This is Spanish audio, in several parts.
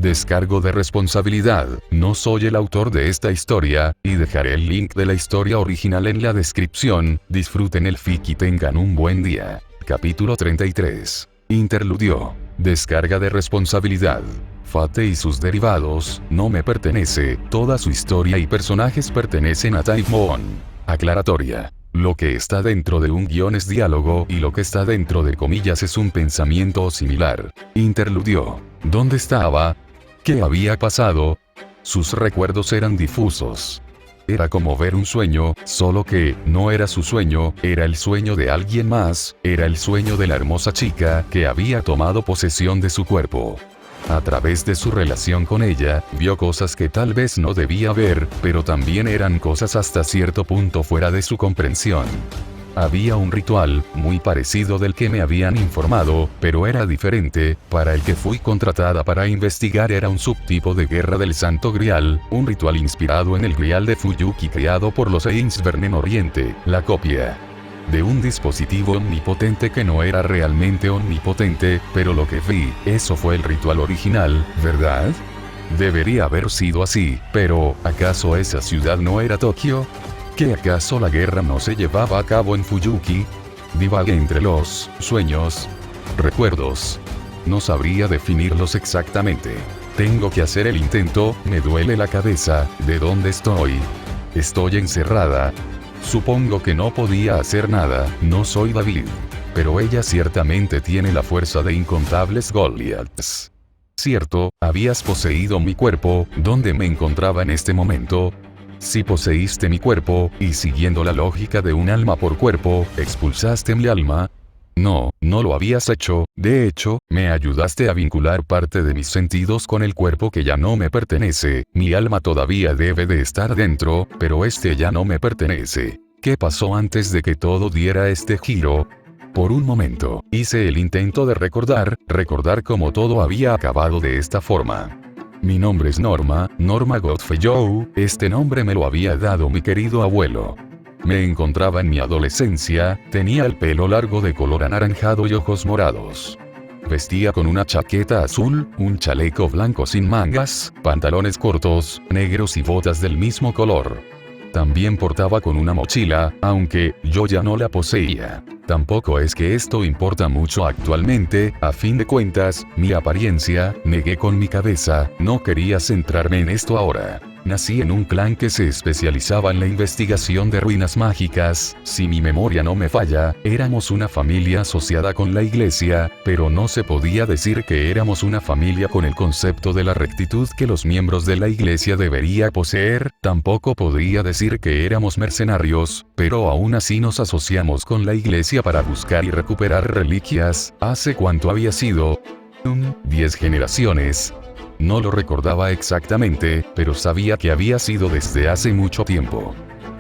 Descargo de responsabilidad, no soy el autor de esta historia, y dejaré el link de la historia original en la descripción. Disfruten el fic y tengan un buen día. Capítulo 33. Interludio. Descarga de responsabilidad. Fate y sus derivados, no me pertenece, toda su historia y personajes pertenecen a Type Moon. Aclaratoria. Lo que está dentro de un guión es diálogo y lo que está dentro de comillas es un pensamiento similar. Interludio. ¿Dónde estaba? ¿Qué había pasado? Sus recuerdos eran difusos. Era como ver un sueño, solo que no era su sueño, era el sueño de alguien más, era el sueño de la hermosa chica que había tomado posesión de su cuerpo. A través de su relación con ella, vio cosas que tal vez no debía ver, pero también eran cosas hasta cierto punto fuera de su comprensión. Había un ritual, muy parecido del que me habían informado, pero era diferente. Para el que fui contratada para investigar era un subtipo de Guerra del Santo Grial, un ritual inspirado en el Grial de Fuyuki creado por los Ainsvern en Oriente, la copia de un dispositivo omnipotente que no era realmente omnipotente, pero lo que vi, eso fue el ritual original, ¿verdad? Debería haber sido así, pero, ¿acaso esa ciudad no era Tokio? ¿Que acaso la guerra no se llevaba a cabo en Fuyuki? Divagué entre los sueños, recuerdos. No sabría definirlos exactamente. Tengo que hacer el intento, me duele la cabeza, ¿de dónde estoy? Estoy encerrada. Supongo que no podía hacer nada, no soy David. Pero ella ciertamente tiene la fuerza de incontables Goliaths. Cierto, habías poseído mi cuerpo, ¿dónde me encontraba en este momento? Si poseíste mi cuerpo, y siguiendo la lógica de un alma por cuerpo, expulsaste mi alma. No, no lo habías hecho, de hecho, me ayudaste a vincular parte de mis sentidos con el cuerpo que ya no me pertenece, mi alma todavía debe de estar dentro, pero este ya no me pertenece. ¿Qué pasó antes de que todo diera este giro? Por un momento, hice el intento de recordar cómo todo había acabado de esta forma. Mi nombre es Norma Godfrey. Este nombre me lo había dado mi querido abuelo. Me encontraba en mi adolescencia, tenía el pelo largo de color anaranjado y ojos morados. Vestía con una chaqueta azul, un chaleco blanco sin mangas, pantalones cortos, negros y botas del mismo color. También portaba con una mochila, aunque yo ya no la poseía. Tampoco es que esto importa mucho actualmente, a fin de cuentas, mi apariencia, negué con mi cabeza, no quería centrarme en esto ahora. Nací en un clan que se especializaba en la investigación de ruinas mágicas, si mi memoria no me falla, éramos una familia asociada con la iglesia, pero no se podía decir que éramos una familia con el concepto de la rectitud que los miembros de la iglesia debería poseer, tampoco podría decir que éramos mercenarios, pero aún así nos asociamos con la iglesia para buscar y recuperar reliquias. ¿Hace cuánto había sido? 10 generaciones. No lo recordaba exactamente, pero sabía que había sido desde hace mucho tiempo.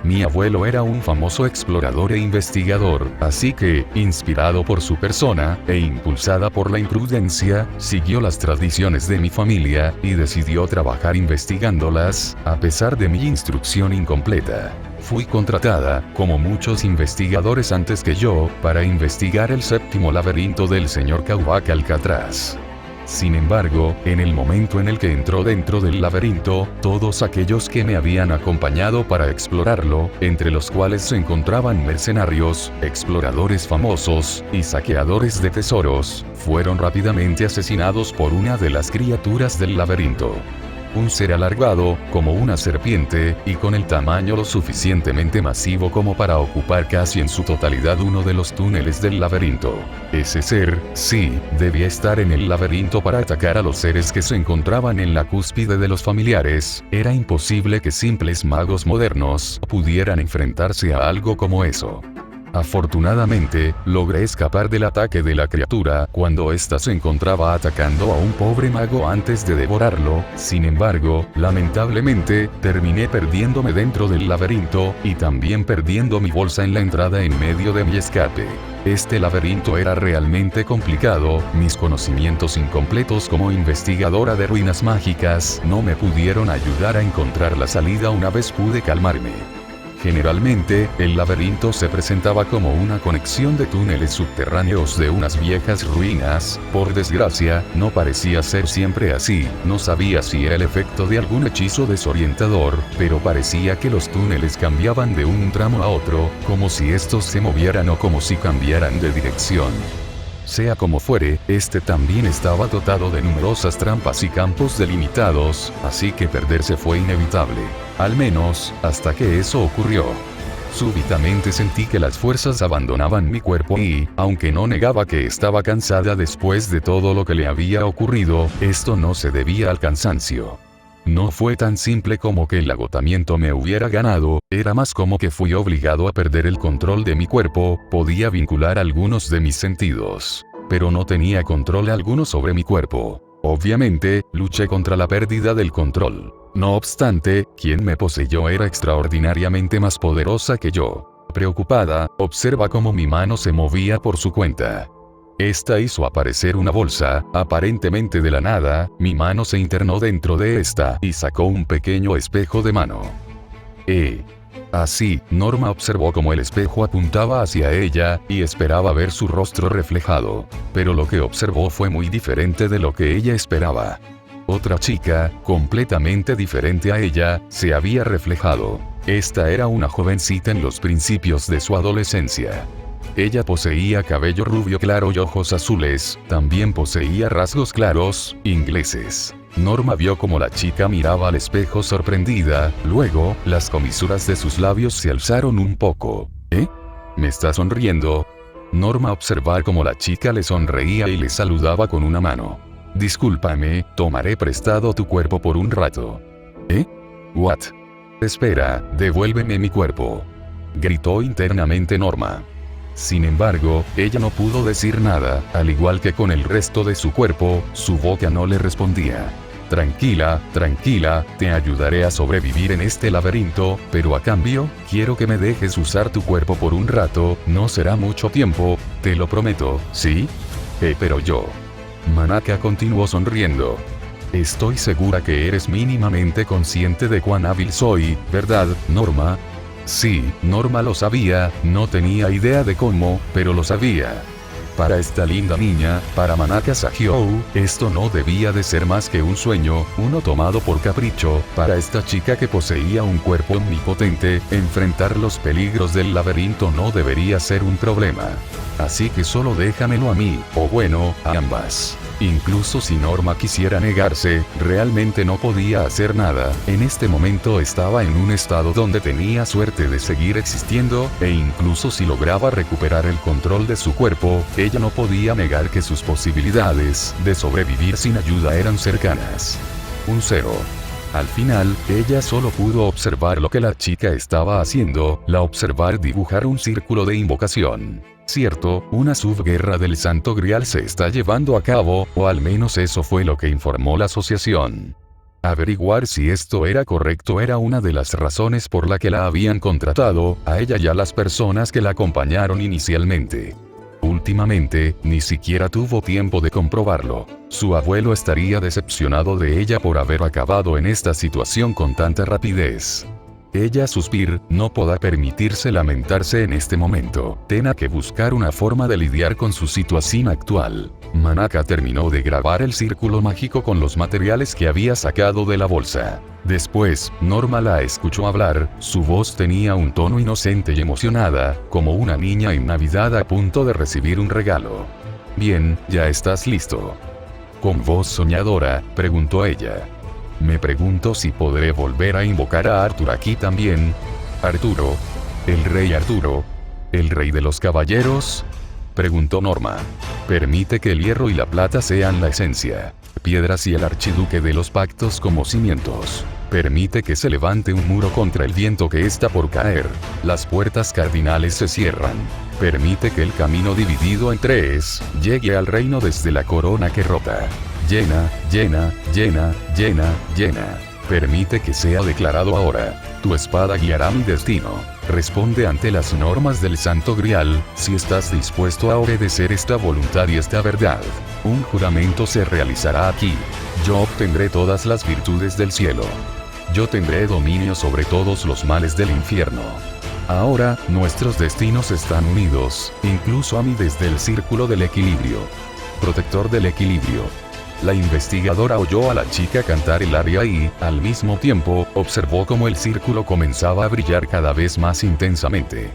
Mi abuelo era un famoso explorador e investigador, así que, inspirado por su persona, e impulsada por la imprudencia, siguió las tradiciones de mi familia, y decidió trabajar investigándolas, a pesar de mi instrucción incompleta. Fui contratada, como muchos investigadores antes que yo, para investigar el séptimo laberinto del señor Kauak Alcatraz. Sin embargo, en el momento en el que entró dentro del laberinto, todos aquellos que me habían acompañado para explorarlo, entre los cuales se encontraban mercenarios, exploradores famosos, y saqueadores de tesoros, fueron rápidamente asesinados por una de las criaturas del laberinto. Un ser alargado, como una serpiente, y con el tamaño lo suficientemente masivo como para ocupar casi en su totalidad uno de los túneles del laberinto. Ese ser, sí, debía estar en el laberinto para atacar a los seres que se encontraban en la cúspide de los familiares. Era imposible que simples magos modernos pudieran enfrentarse a algo como eso. Afortunadamente, logré escapar del ataque de la criatura cuando ésta se encontraba atacando a un pobre mago antes de devorarlo. Sin embargo, lamentablemente, terminé perdiéndome dentro del laberinto, y también perdiendo mi bolsa en la entrada en medio de mi escape. Este laberinto era realmente complicado, mis conocimientos incompletos como investigadora de ruinas mágicas no me pudieron ayudar a encontrar la salida una vez pude calmarme. Generalmente, el laberinto se presentaba como una conexión de túneles subterráneos de unas viejas ruinas. Por desgracia, no parecía ser siempre así. No sabía si era el efecto de algún hechizo desorientador, pero parecía que los túneles cambiaban de un tramo a otro, como si estos se movieran o como si cambiaran de dirección. Sea como fuere, este también estaba dotado de numerosas trampas y campos delimitados, así que perderse fue inevitable. Al menos, hasta que eso ocurrió. Súbitamente sentí que las fuerzas abandonaban mi cuerpo y, aunque no negaba que estaba cansada después de todo lo que le había ocurrido, esto no se debía al cansancio. No fue tan simple como que el agotamiento me hubiera ganado, era más como que fui obligado a perder el control de mi cuerpo. Podía vincular algunos de mis sentidos, pero no tenía control alguno sobre mi cuerpo. Obviamente, luché contra la pérdida del control. No obstante, quien me poseyó era extraordinariamente más poderosa que yo. Preocupada, observa cómo mi mano se movía por su cuenta. Esta hizo aparecer una bolsa, aparentemente de la nada. Mi mano se internó dentro de esta y sacó un pequeño espejo de mano. Así, Norma observó cómo el espejo apuntaba hacia ella, y esperaba ver su rostro reflejado. Pero lo que observó fue muy diferente de lo que ella esperaba. Otra chica, completamente diferente a ella, se había reflejado. Esta era una jovencita en los principios de su adolescencia. Ella poseía cabello rubio claro y ojos azules, también poseía rasgos claros, ingleses. Norma vio como la chica miraba al espejo sorprendida, luego, las comisuras de sus labios se alzaron un poco. ¿Me está sonriendo? Norma observaba cómo la chica le sonreía y le saludaba con una mano. Discúlpame, tomaré prestado tu cuerpo por un rato. ¿What? Espera, devuélveme mi cuerpo. Gritó internamente Norma. Sin embargo, ella no pudo decir nada, al igual que con el resto de su cuerpo, su boca no le respondía. Tranquila, tranquila, te ayudaré a sobrevivir en este laberinto, pero a cambio, quiero que me dejes usar tu cuerpo por un rato, no será mucho tiempo, te lo prometo, ¿sí? Pero yo. Manaka continuó sonriendo. Estoy segura que eres mínimamente consciente de cuán hábil soy, ¿verdad, Norma? Sí, Norma lo sabía, no tenía idea de cómo, pero lo sabía. Para esta linda niña, para Manaka Sakyou, esto no debía de ser más que un sueño, uno tomado por capricho. Para esta chica que poseía un cuerpo omnipotente, enfrentar los peligros del laberinto no debería ser un problema. Así que solo déjamelo a mí, o bueno, a ambas. Incluso si Norma quisiera negarse, realmente no podía hacer nada. En este momento estaba en un estado donde tenía suerte de seguir existiendo, e incluso si lograba recuperar el control de su cuerpo, ella no podía negar que sus posibilidades de sobrevivir sin ayuda eran cercanas. Un cero. Al final, ella solo pudo observar lo que la chica estaba haciendo, observar dibujar un círculo de invocación. Cierto, una subguerra del Santo Grial se está llevando a cabo, o al menos eso fue lo que informó la asociación. Averiguar si esto era correcto era una de las razones por la que la habían contratado, a ella y a las personas que la acompañaron inicialmente. Últimamente, ni siquiera tuvo tiempo de comprobarlo. Su abuelo estaría decepcionado de ella por haber acabado en esta situación con tanta rapidez. Ella suspiró, no podía permitirse lamentarse en este momento. Tenía que buscar una forma de lidiar con su situación actual. Manaka terminó de grabar el círculo mágico con los materiales que había sacado de la bolsa. Después, Norma la escuchó hablar, su voz tenía un tono inocente y emocionada, como una niña en Navidad a punto de recibir un regalo. Bien, ya estás listo. Con voz soñadora, preguntó ella. Me pregunto si podré volver a invocar a Arthur aquí también. ¿Arturo? ¿El rey Arturo? ¿El rey de los caballeros? Preguntó Norma. Permite que el hierro y la plata sean la esencia. Piedras y el archiduque de los pactos como cimientos. Permite que se levante un muro contra el viento que está por caer. Las puertas cardinales se cierran. Permite que el camino dividido en tres llegue al reino desde la corona que rota. Llena, llena, llena, llena, llena. Permite que sea declarado ahora. Tu espada guiará mi destino. Responde ante las normas del Santo Grial, si estás dispuesto a obedecer esta voluntad y esta verdad. Un juramento se realizará aquí. Yo obtendré todas las virtudes del cielo. Yo tendré dominio sobre todos los males del infierno. Ahora, nuestros destinos están unidos, incluso a mí desde el círculo del equilibrio. Protector del equilibrio. La investigadora oyó a la chica cantar el aria y, al mismo tiempo, observó cómo el círculo comenzaba a brillar cada vez más intensamente.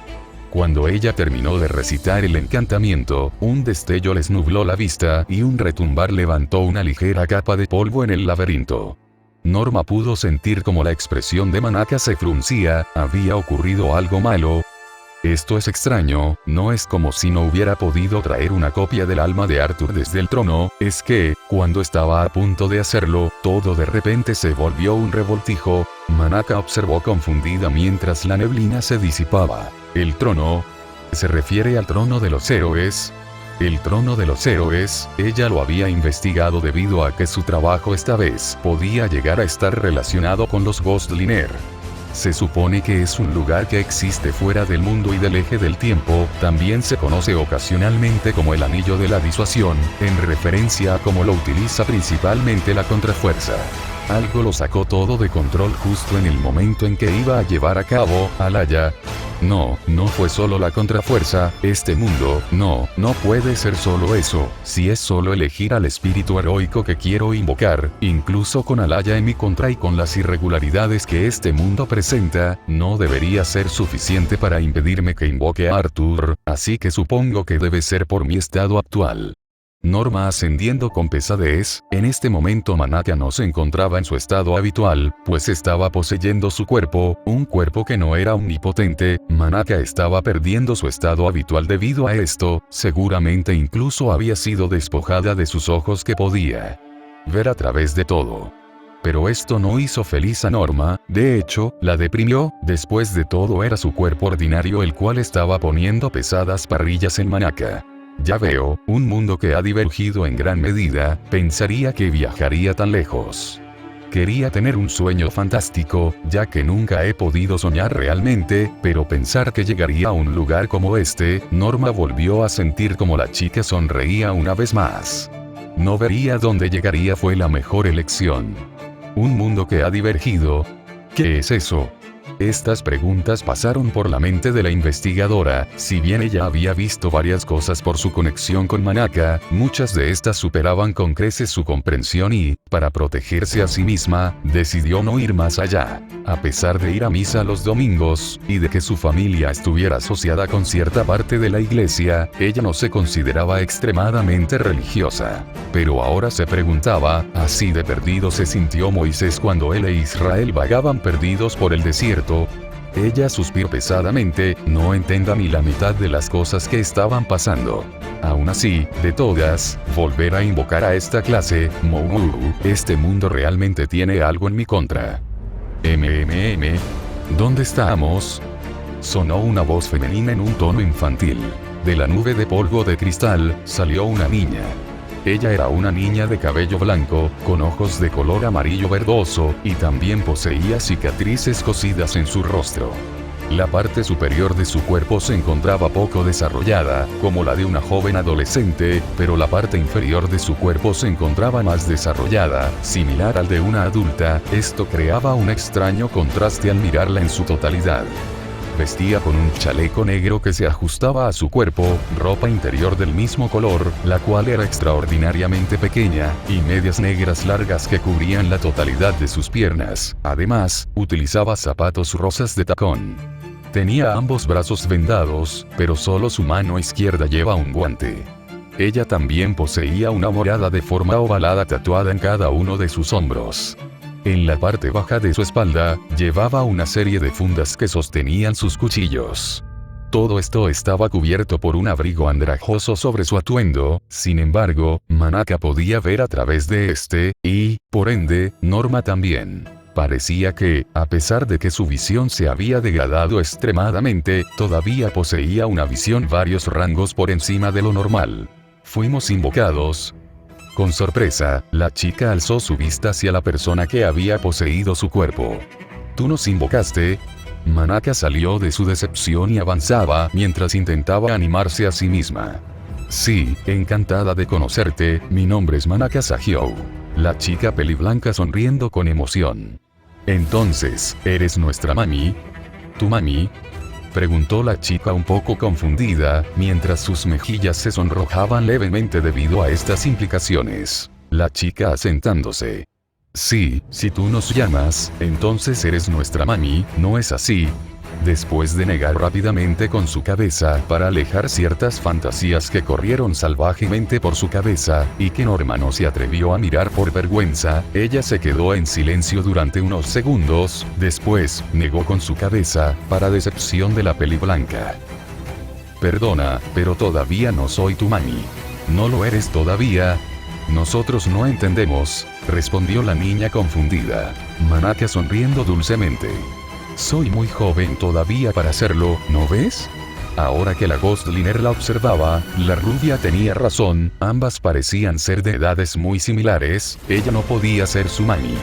Cuando ella terminó de recitar el encantamiento, un destello les nubló la vista y un retumbar levantó una ligera capa de polvo en el laberinto. Norma pudo sentir como la expresión de Manaka se fruncía, había ocurrido algo malo. Esto es extraño, no es como si no hubiera podido traer una copia del alma de Arthur desde el trono, es que, cuando estaba a punto de hacerlo, todo de repente se volvió un revoltijo. Manaka observó confundida mientras la neblina se disipaba. ¿El trono? ¿Se refiere al trono de los héroes? El trono de los héroes, ella lo había investigado debido a que su trabajo esta vez podía llegar a estar relacionado con los Ghostliner. Se supone que es un lugar que existe fuera del mundo y del eje del tiempo, también se conoce ocasionalmente como el anillo de la disuasión, en referencia a cómo lo utiliza principalmente la contrafuerza. Algo lo sacó todo de control justo en el momento en que iba a llevar a cabo, Alaya. No, no fue solo la contrafuerza, este mundo, no puede ser solo eso, si es solo elegir al espíritu heroico que quiero invocar, incluso con Alaya en mi contra y con las irregularidades que este mundo presenta, no debería ser suficiente para impedirme que invoque a Arthur, así que supongo que debe ser por mi estado actual. Norma ascendiendo con pesadez, en este momento Manaka no se encontraba en su estado habitual, pues estaba poseyendo su cuerpo, un cuerpo que no era omnipotente. Manaka estaba perdiendo su estado habitual debido a esto, seguramente incluso había sido despojada de sus ojos que podía ver a través de todo. Pero esto no hizo feliz a Norma, de hecho, la deprimió. Después de todo era su cuerpo ordinario el cual estaba poniendo pesadas parrillas en Manaka. Ya veo, un mundo que ha divergido en gran medida, pensaría que viajaría tan lejos. Quería tener un sueño fantástico, ya que nunca he podido soñar realmente, pero pensar que llegaría a un lugar como este, Norma volvió a sentir como la chica sonreía una vez más. No vería dónde llegaría fue la mejor elección. Un mundo que ha divergido. ¿Qué es eso? Estas preguntas pasaron por la mente de la investigadora, si bien ella había visto varias cosas por su conexión con Manaka, muchas de estas superaban con creces su comprensión y, para protegerse a sí misma, decidió no ir más allá. A pesar de ir a misa los domingos, y de que su familia estuviera asociada con cierta parte de la iglesia, ella no se consideraba extremadamente religiosa. Pero ahora se preguntaba, así de perdido se sintió Moisés cuando él e Israel vagaban perdidos por el desierto. Ella suspiró pesadamente, no entendía ni la mitad de las cosas que estaban pasando. Aún así, de todas, volver a invocar a esta clase, este mundo realmente tiene algo en mi contra. ¿Dónde estamos? Sonó una voz femenina en un tono infantil. De la nube de polvo de cristal, salió una niña. Ella era una niña de cabello blanco, con ojos de color amarillo verdoso, y también poseía cicatrices cosidas en su rostro. La parte superior de su cuerpo se encontraba poco desarrollada, como la de una joven adolescente, pero la parte inferior de su cuerpo se encontraba más desarrollada, similar al de una adulta. Esto creaba un extraño contraste al mirarla en su totalidad. Vestía con un chaleco negro que se ajustaba a su cuerpo, ropa interior del mismo color, la cual era extraordinariamente pequeña, y medias negras largas que cubrían la totalidad de sus piernas. Además, utilizaba zapatos rosas de tacón. Tenía ambos brazos vendados, pero solo su mano izquierda lleva un guante. Ella también poseía una morada de forma ovalada tatuada en cada uno de sus hombros. En la parte baja de su espalda, llevaba una serie de fundas que sostenían sus cuchillos. Todo esto estaba cubierto por un abrigo andrajoso sobre su atuendo. Sin embargo, Manaka podía ver a través de este, y, por ende, Norma también. Parecía que, a pesar de que su visión se había degradado extremadamente, todavía poseía una visión varios rangos por encima de lo normal. Fuimos invocados. Con sorpresa, la chica alzó su vista hacia la persona que había poseído su cuerpo. ¿Tú nos invocaste? Manaka salió de su decepción y avanzaba mientras intentaba animarse a sí misma. Sí, encantada de conocerte, mi nombre es Manaka Sahyou. La chica peliblanca sonriendo con emoción. Entonces, ¿eres nuestra mami? ¿Tu mami? Preguntó la chica un poco confundida, mientras sus mejillas se sonrojaban levemente debido a estas implicaciones. La chica asentándose. Sí, si tú nos llamas, entonces eres nuestra mami, ¿no es así? Después de negar rápidamente con su cabeza para alejar ciertas fantasías que corrieron salvajemente por su cabeza, y que Norma no se atrevió a mirar por vergüenza, ella se quedó en silencio durante unos segundos, después, negó con su cabeza, para decepción de la peli blanca. Perdona, pero todavía no soy tu mami. ¿No lo eres todavía? Nosotros no entendemos, respondió la niña confundida. Manaka sonriendo dulcemente. Soy muy joven todavía para hacerlo, ¿no ves? Ahora que la Ghostliner la observaba, la rubia tenía razón, ambas parecían ser de edades muy similares, ella no podía ser su mami.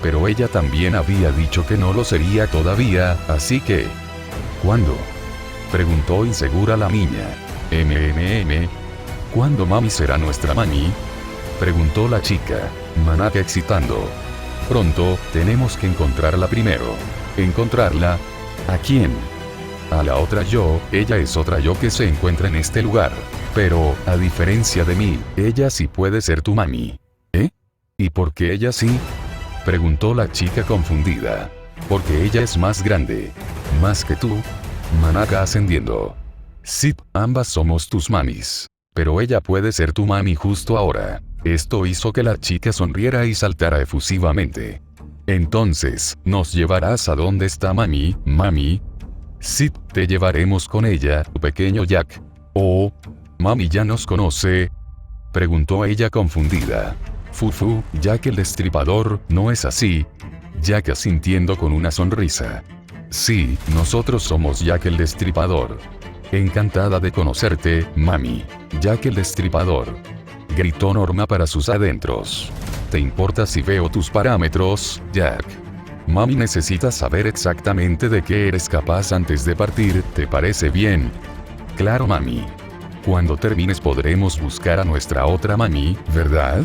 Pero ella también había dicho que no lo sería todavía, así que... ¿Cuándo? Preguntó insegura la niña. ¿Cuándo mami será nuestra mami? Preguntó la chica, Manaka excitando. Pronto, tenemos que encontrarla primero. ¿Encontrarla? ¿A quién? A la otra yo, ella es otra yo que se encuentra en este lugar. Pero, a diferencia de mí, ella sí puede ser tu mami. ¿Eh? ¿Y por qué ella sí? Preguntó la chica confundida. Porque ella es más grande. ¿Más que tú? Manaka ascendiendo. Sí, ambas somos tus mamis. Pero ella puede ser tu mami justo ahora. Esto hizo que la chica sonriera y saltara efusivamente. Entonces, ¿nos llevarás a dónde está mami, mami? Sí, te llevaremos con ella, pequeño Jack. Oh, mami ya nos conoce. Preguntó ella confundida. Fufu, Jack el Destripador, ¿no es así? Jack asintiendo con una sonrisa. Sí, nosotros somos Jack el Destripador. Encantada de conocerte, mami. Jack el Destripador. Gritó Norma para sus adentros. ¿Te importa si veo tus parámetros, Jack? Mami necesita saber exactamente de qué eres capaz antes de partir, ¿te parece bien? Claro, mami. Cuando termines podremos buscar a nuestra otra mami, ¿verdad?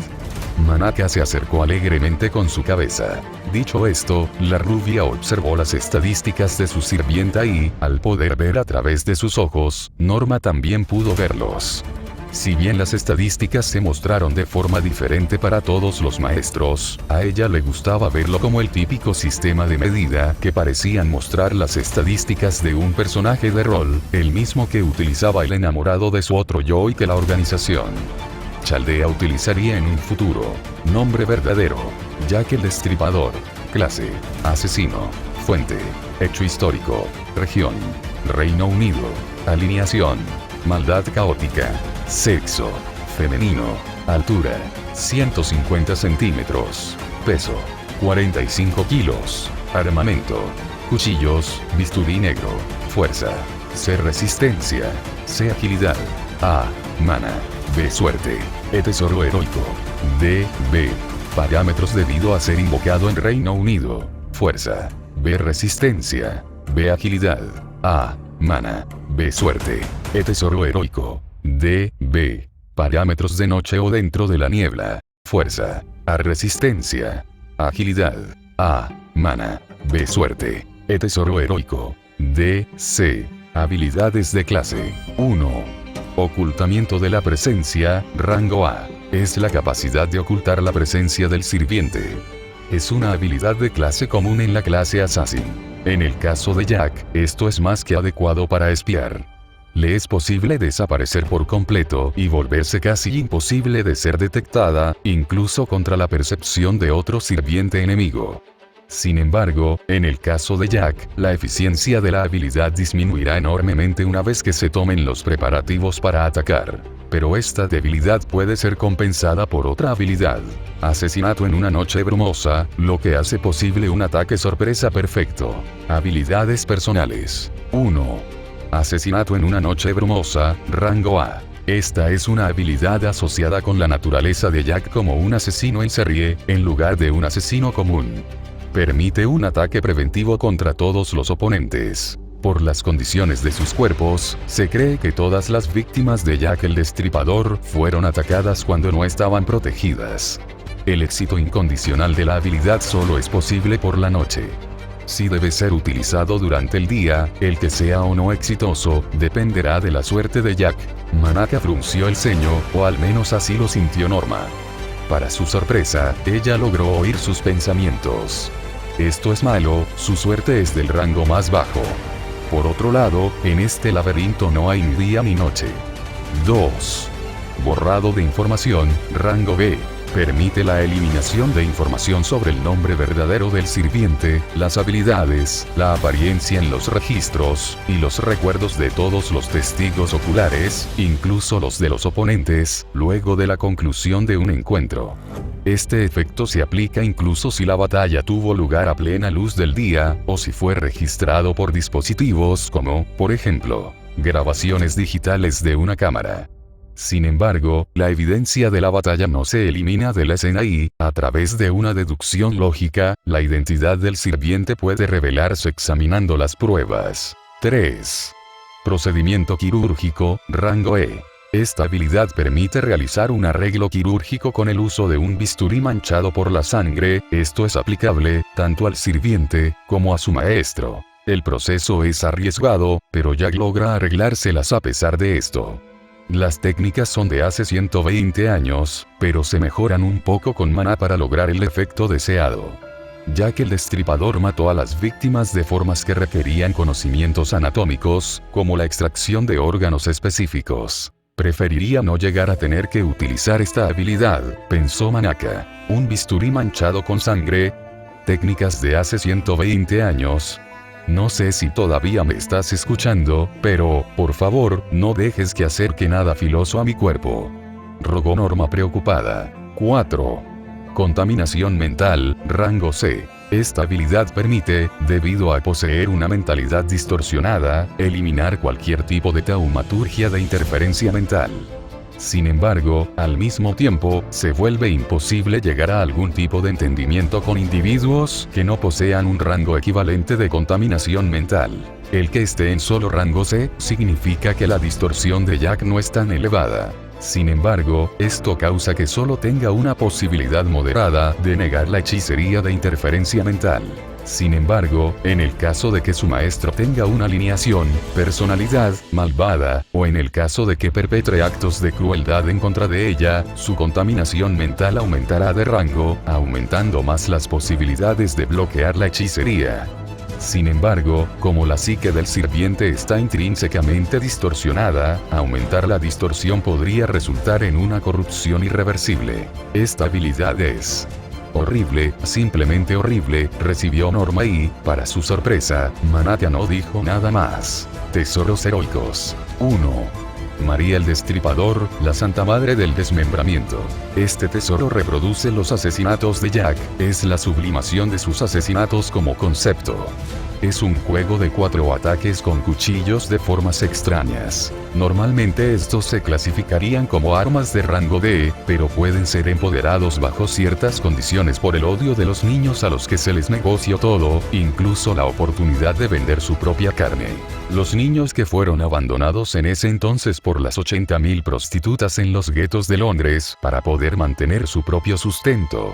Manaka se acercó alegremente con su cabeza. Dicho esto, la rubia observó las estadísticas de su sirvienta y, al poder ver a través de sus ojos, Norma también pudo verlos. Si bien las estadísticas se mostraron de forma diferente para todos los maestros, a ella le gustaba verlo como el típico sistema de medida que parecían mostrar las estadísticas de un personaje de rol, el mismo que utilizaba el enamorado de su otro yo y que la organización Chaldea utilizaría en un futuro. Nombre verdadero: Jack el Destripador. Clase: asesino. Fuente: hecho histórico. Región: Reino Unido. Alineación: maldad caótica. Sexo: femenino. Altura: 150 centímetros. Peso: 45 kilos. Armamento: cuchillos, bisturí negro. Fuerza: C resistencia. C agilidad. A mana. B suerte. E tesoro heroico. D B parámetros debido a ser invocado en Reino Unido. Fuerza. B resistencia. B agilidad. A mana. B suerte. E tesoro heroico. D B parámetros de noche o dentro de la niebla. Fuerza. A resistencia. Agilidad. A mana. B suerte. E tesoro heroico. D C habilidades de clase 1. Ocultamiento de la presencia, rango A. Es la capacidad de ocultar la presencia del sirviente. Es una habilidad de clase común en la clase Assassin. En el caso de Jack, esto es más que adecuado para espiar. Le es posible desaparecer por completo y volverse casi imposible de ser detectada, incluso contra la percepción de otro sirviente enemigo. Sin embargo, en el caso de Jack, la eficiencia de la habilidad disminuirá enormemente una vez que se tomen los preparativos para atacar. Pero esta debilidad puede ser compensada por otra habilidad: asesinato en una noche brumosa, lo que hace posible un ataque sorpresa perfecto. Habilidades personales. 1. Asesinato en una noche brumosa, rango A. Esta es una habilidad asociada con la naturaleza de Jack como un asesino en serie, en lugar de un asesino común. Permite un ataque preventivo contra todos los oponentes. Por las condiciones de sus cuerpos, se cree que todas las víctimas de Jack el Destripador fueron atacadas cuando no estaban protegidas. El éxito incondicional de la habilidad solo es posible por la noche. Si debe ser utilizado durante el día, el que sea o no exitoso, dependerá de la suerte de Jack. Manaka frunció el ceño, o al menos así lo sintió Norma. Para su sorpresa, ella logró oír sus pensamientos. Esto es malo, su suerte es del rango más bajo. Por otro lado, en este laberinto no hay ni día ni noche. 2. Borrado de información, rango B. Permite la eliminación de información sobre el nombre verdadero del sirviente, las habilidades, la apariencia en los registros, y los recuerdos de todos los testigos oculares, incluso los de los oponentes, luego de la conclusión de un encuentro. Este efecto se aplica incluso si la batalla tuvo lugar a plena luz del día, o si fue registrado por dispositivos como, por ejemplo, grabaciones digitales de una cámara. Sin embargo, la evidencia de la batalla no se elimina de la escena y, a través de una deducción lógica, la identidad del sirviente puede revelarse examinando las pruebas. 3. Procedimiento quirúrgico, rango E. Esta habilidad permite realizar un arreglo quirúrgico con el uso de un bisturí manchado por la sangre. Esto es aplicable, tanto al sirviente, como a su maestro. El proceso es arriesgado, pero Jack logra arreglárselas a pesar de esto. Las técnicas son de hace 120 años, pero se mejoran un poco con maná para lograr el efecto deseado. Ya que el destripador mató a las víctimas de formas que requerían conocimientos anatómicos, como la extracción de órganos específicos. Preferiría no llegar a tener que utilizar esta habilidad, pensó Manaka. Un bisturí manchado con sangre. Técnicas de hace 120 años. No sé si todavía me estás escuchando, pero, por favor, no dejes que acerque nada filoso a mi cuerpo. Rogó Norma preocupada. 4. Contaminación mental, rango C. Esta habilidad permite, debido a poseer una mentalidad distorsionada, eliminar cualquier tipo de taumaturgia de interferencia mental. Sin embargo, al mismo tiempo, se vuelve imposible llegar a algún tipo de entendimiento con individuos que no posean un rango equivalente de contaminación mental. El que esté en solo rango C, significa que la distorsión de Jack no es tan elevada. Sin embargo, esto causa que solo tenga una posibilidad moderada de negar la hechicería de interferencia mental. Sin embargo, en el caso de que su maestro tenga una alineación, personalidad, malvada, o en el caso de que perpetre actos de crueldad en contra de ella, su contaminación mental aumentará de rango, aumentando más las posibilidades de bloquear la hechicería. Sin embargo, como la psique del sirviente está intrínsecamente distorsionada, aumentar la distorsión podría resultar en una corrupción irreversible. Esta habilidad es horrible, simplemente horrible, recibió Norma y, para su sorpresa, Manaka no dijo nada más. Tesoros heroicos. 1. María el Destripador, la Santa Madre del Desmembramiento. Este tesoro reproduce los asesinatos de Jack, es la sublimación de sus asesinatos como concepto. Es un juego de 4 ataques con cuchillos de formas extrañas. Normalmente estos se clasificarían como armas de rango D, pero pueden ser empoderados bajo ciertas condiciones por el odio de los niños a los que se les negoció todo, incluso la oportunidad de vender su propia carne. Los niños que fueron abandonados en ese entonces por las 80.000 prostitutas en los guetos de Londres para poder mantener su propio sustento.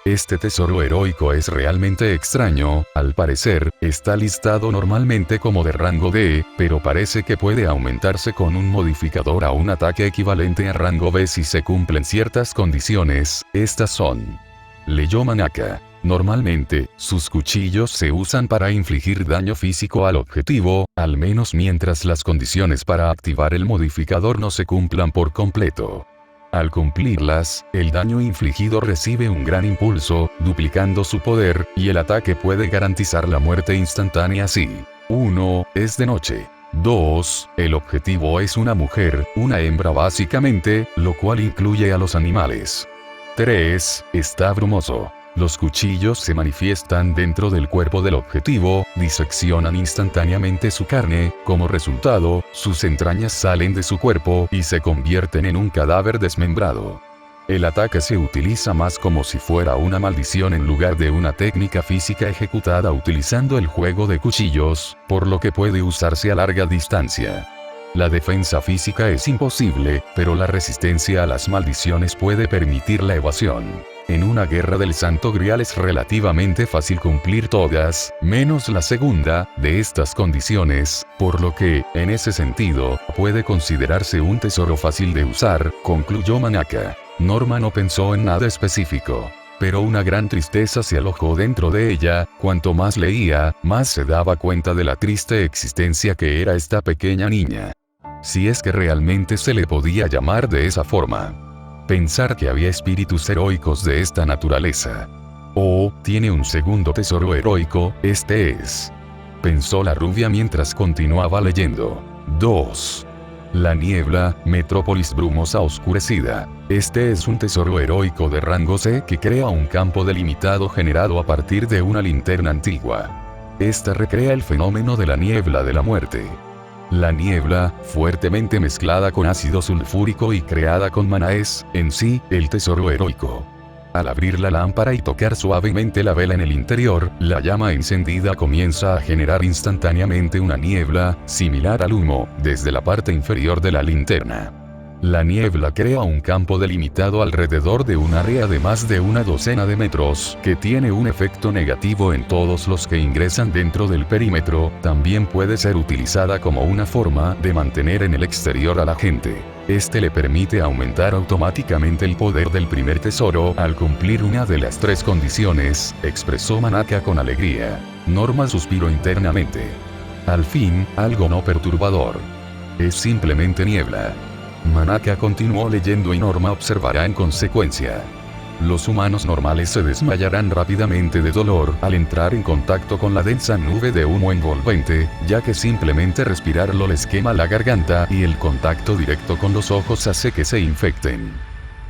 Este tesoro heroico es realmente extraño, al parecer, está listado normalmente como de rango D, pero parece que puede aumentarse con un modificador a un ataque equivalente a rango B si se cumplen ciertas condiciones. Estas son. Leyó Manaka. Normalmente, sus cuchillos se usan para infligir daño físico al objetivo, al menos mientras las condiciones para activar el modificador no se cumplan por completo. Al cumplirlas, el daño infligido recibe un gran impulso, duplicando su poder, y el ataque puede garantizar la muerte instantánea si 1. Es de noche. 2. El objetivo es una mujer, una hembra básicamente, lo cual incluye a los animales. 3. Está brumoso. Los cuchillos se manifiestan dentro del cuerpo del objetivo, diseccionan instantáneamente su carne, como resultado, sus entrañas salen de su cuerpo y se convierten en un cadáver desmembrado. El ataque se utiliza más como si fuera una maldición en lugar de una técnica física ejecutada utilizando el juego de cuchillos, por lo que puede usarse a larga distancia. La defensa física es imposible, pero la resistencia a las maldiciones puede permitir la evasión. En una guerra del Santo Grial es relativamente fácil cumplir todas, menos la segunda, de estas condiciones, por lo que, en ese sentido, puede considerarse un tesoro fácil de usar, concluyó Manaka. Norma no pensó en nada específico. Pero una gran tristeza se alojó dentro de ella, cuanto más leía, más se daba cuenta de la triste existencia que era esta pequeña niña. Si es que realmente se le podía llamar de esa forma. Pensar que había espíritus heroicos de esta naturaleza. Oh, tiene un segundo tesoro heroico, este es. Pensó la rubia mientras continuaba leyendo. 2. La niebla, metrópolis brumosa oscurecida. Este es un tesoro heroico de rango C que crea un campo delimitado generado a partir de una linterna antigua. Esta recrea el fenómeno de la niebla de la muerte. La niebla, fuertemente mezclada con ácido sulfúrico y creada con maná es, en sí, el tesoro heroico. Al abrir la lámpara y tocar suavemente la vela en el interior, la llama encendida comienza a generar instantáneamente una niebla, similar al humo, desde la parte inferior de la linterna. La niebla crea un campo delimitado alrededor de un área de más de una docena de metros, que tiene un efecto negativo en todos los que ingresan dentro del perímetro. También puede ser utilizada como una forma de mantener en el exterior a la gente. Este le permite aumentar automáticamente el poder del primer tesoro al cumplir una de las 3 condiciones, expresó Manaka con alegría. Norma suspiró internamente. Al fin, algo no perturbador. Es simplemente niebla. Manaka continuó leyendo y Norma observará en consecuencia. Los humanos normales se desmayarán rápidamente de dolor al entrar en contacto con la densa nube de humo envolvente, ya que simplemente respirarlo les quema la garganta y el contacto directo con los ojos hace que se infecten.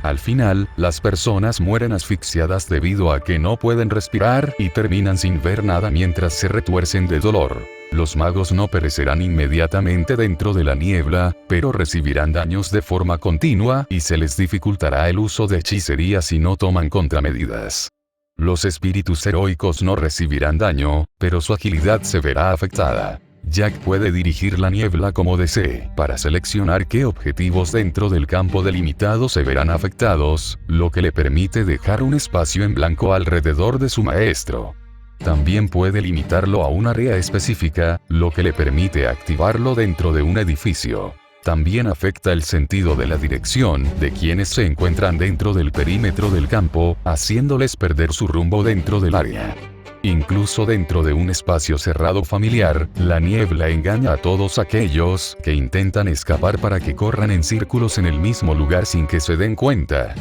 Al final, las personas mueren asfixiadas debido a que no pueden respirar y terminan sin ver nada mientras se retuercen de dolor. Los magos no perecerán inmediatamente dentro de la niebla, pero recibirán daños de forma continua y se les dificultará el uso de hechicería si no toman contramedidas. Los espíritus heroicos no recibirán daño, pero su agilidad se verá afectada. Jack puede dirigir la niebla como desee, para seleccionar qué objetivos dentro del campo delimitado se verán afectados, lo que le permite dejar un espacio en blanco alrededor de su maestro. También puede limitarlo a un área específica, lo que le permite activarlo dentro de un edificio. También afecta el sentido de la dirección de quienes se encuentran dentro del perímetro del campo, haciéndoles perder su rumbo dentro del área. Incluso dentro de un espacio cerrado familiar, la niebla engaña a todos aquellos que intentan escapar para que corran en círculos en el mismo lugar sin que se den cuenta.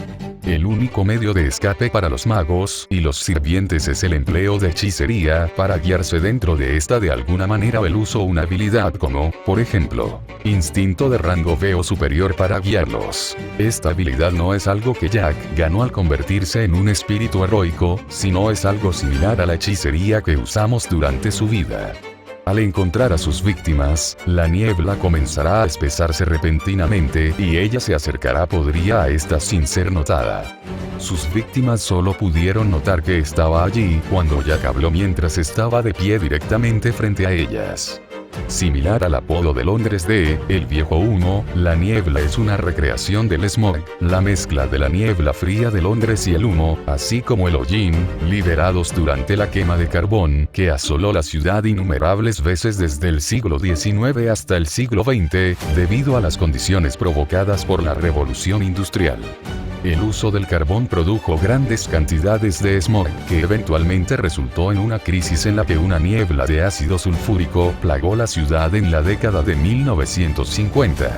El único medio de escape para los magos y los sirvientes es el empleo de hechicería para guiarse dentro de esta de alguna manera o el uso de una habilidad como, por ejemplo, instinto de rango B o superior para guiarlos. Esta habilidad no es algo que Jack ganó al convertirse en un espíritu heroico, sino es algo similar a la hechicería que usamos durante su vida. Al encontrar a sus víctimas, la niebla comenzará a espesarse repentinamente y ella se acercará a estas sin ser notada. Sus víctimas solo pudieron notar que estaba allí cuando Jack habló mientras estaba de pie directamente frente a ellas. Similar al apodo de Londres de El Viejo Humo, la niebla es una recreación del smog, la mezcla de la niebla fría de Londres y el humo, así como el hollín, liberados durante la quema de carbón que asoló la ciudad innumerables veces desde el siglo XIX hasta el siglo XX, debido a las condiciones provocadas por la revolución industrial. El uso del carbón produjo grandes cantidades de smog, que eventualmente resultó en una crisis en la que una niebla de ácido sulfúrico plagó la ciudad en la década de 1950.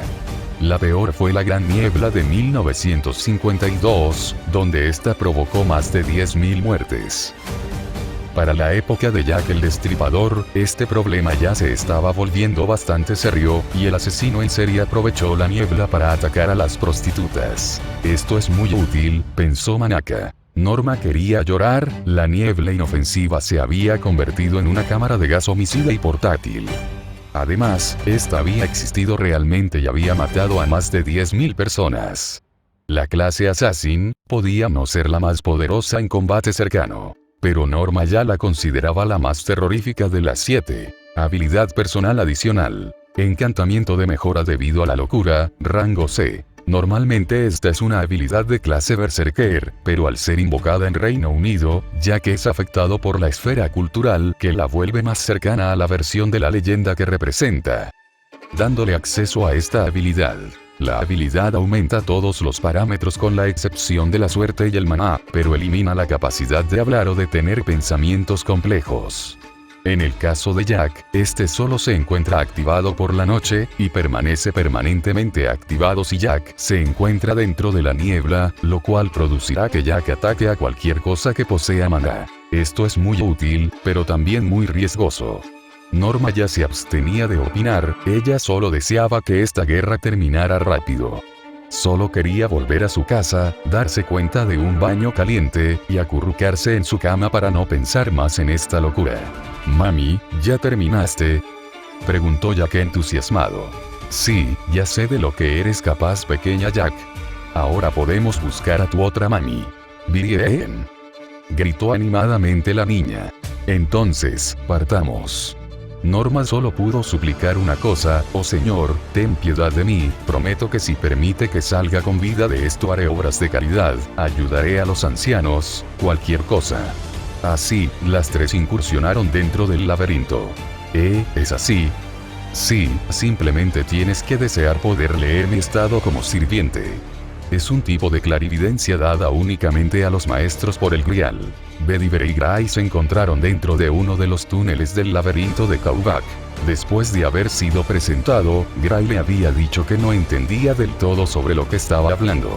La peor fue la Gran Niebla de 1952, donde esta provocó más de 10.000 muertes. Para la época de Jack el Destripador, este problema ya se estaba volviendo bastante serio, y el asesino en serie aprovechó la niebla para atacar a las prostitutas. Esto es muy útil, pensó Manaka. Norma quería llorar, la niebla inofensiva se había convertido en una cámara de gas homicida y portátil. Además, esta había existido realmente y había matado a más de 10.000 personas. La clase Assassin podía no ser la más poderosa en combate cercano, pero Norma ya la consideraba la más terrorífica de las 7. Habilidad personal adicional. Encantamiento de mejora debido a la locura, rango C. Normalmente esta es una habilidad de clase Berserker, pero al ser invocada en Reino Unido, ya que es afectado por la esfera cultural que la vuelve más cercana a la versión de la leyenda que representa, dándole acceso a esta habilidad. La habilidad aumenta todos los parámetros con la excepción de la suerte y el maná, pero elimina la capacidad de hablar o de tener pensamientos complejos. En el caso de Jack, este solo se encuentra activado por la noche, y permanece permanentemente activado si Jack se encuentra dentro de la niebla, lo cual producirá que Jack ataque a cualquier cosa que posea maná. Esto es muy útil, pero también muy riesgoso. Norma ya se abstenía de opinar, ella solo deseaba que esta guerra terminara rápido. Solo quería volver a su casa, darse cuenta de un baño caliente, y acurrucarse en su cama para no pensar más en esta locura. «Mami, ¿ya terminaste?», preguntó Jack entusiasmado. «Sí, ya sé de lo que eres capaz, pequeña Jack. Ahora podemos buscar a tu otra mami». «Bien», gritó animadamente la niña. «Entonces, partamos». Norma solo pudo suplicar una cosa: «Oh Señor, ten piedad de mí, prometo que si permite que salga con vida de esto haré obras de caridad, ayudaré a los ancianos, cualquier cosa». Así, las tres incursionaron dentro del laberinto. ¿Es así? Sí, simplemente tienes que desear poder leer mi estado como sirviente. Es un tipo de clarividencia dada únicamente a los maestros por el Grial. Vetiver y Gray se encontraron dentro de uno de los túneles del laberinto de Kaubak. Después de haber sido presentado, Gray le había dicho que no entendía del todo sobre lo que estaba hablando.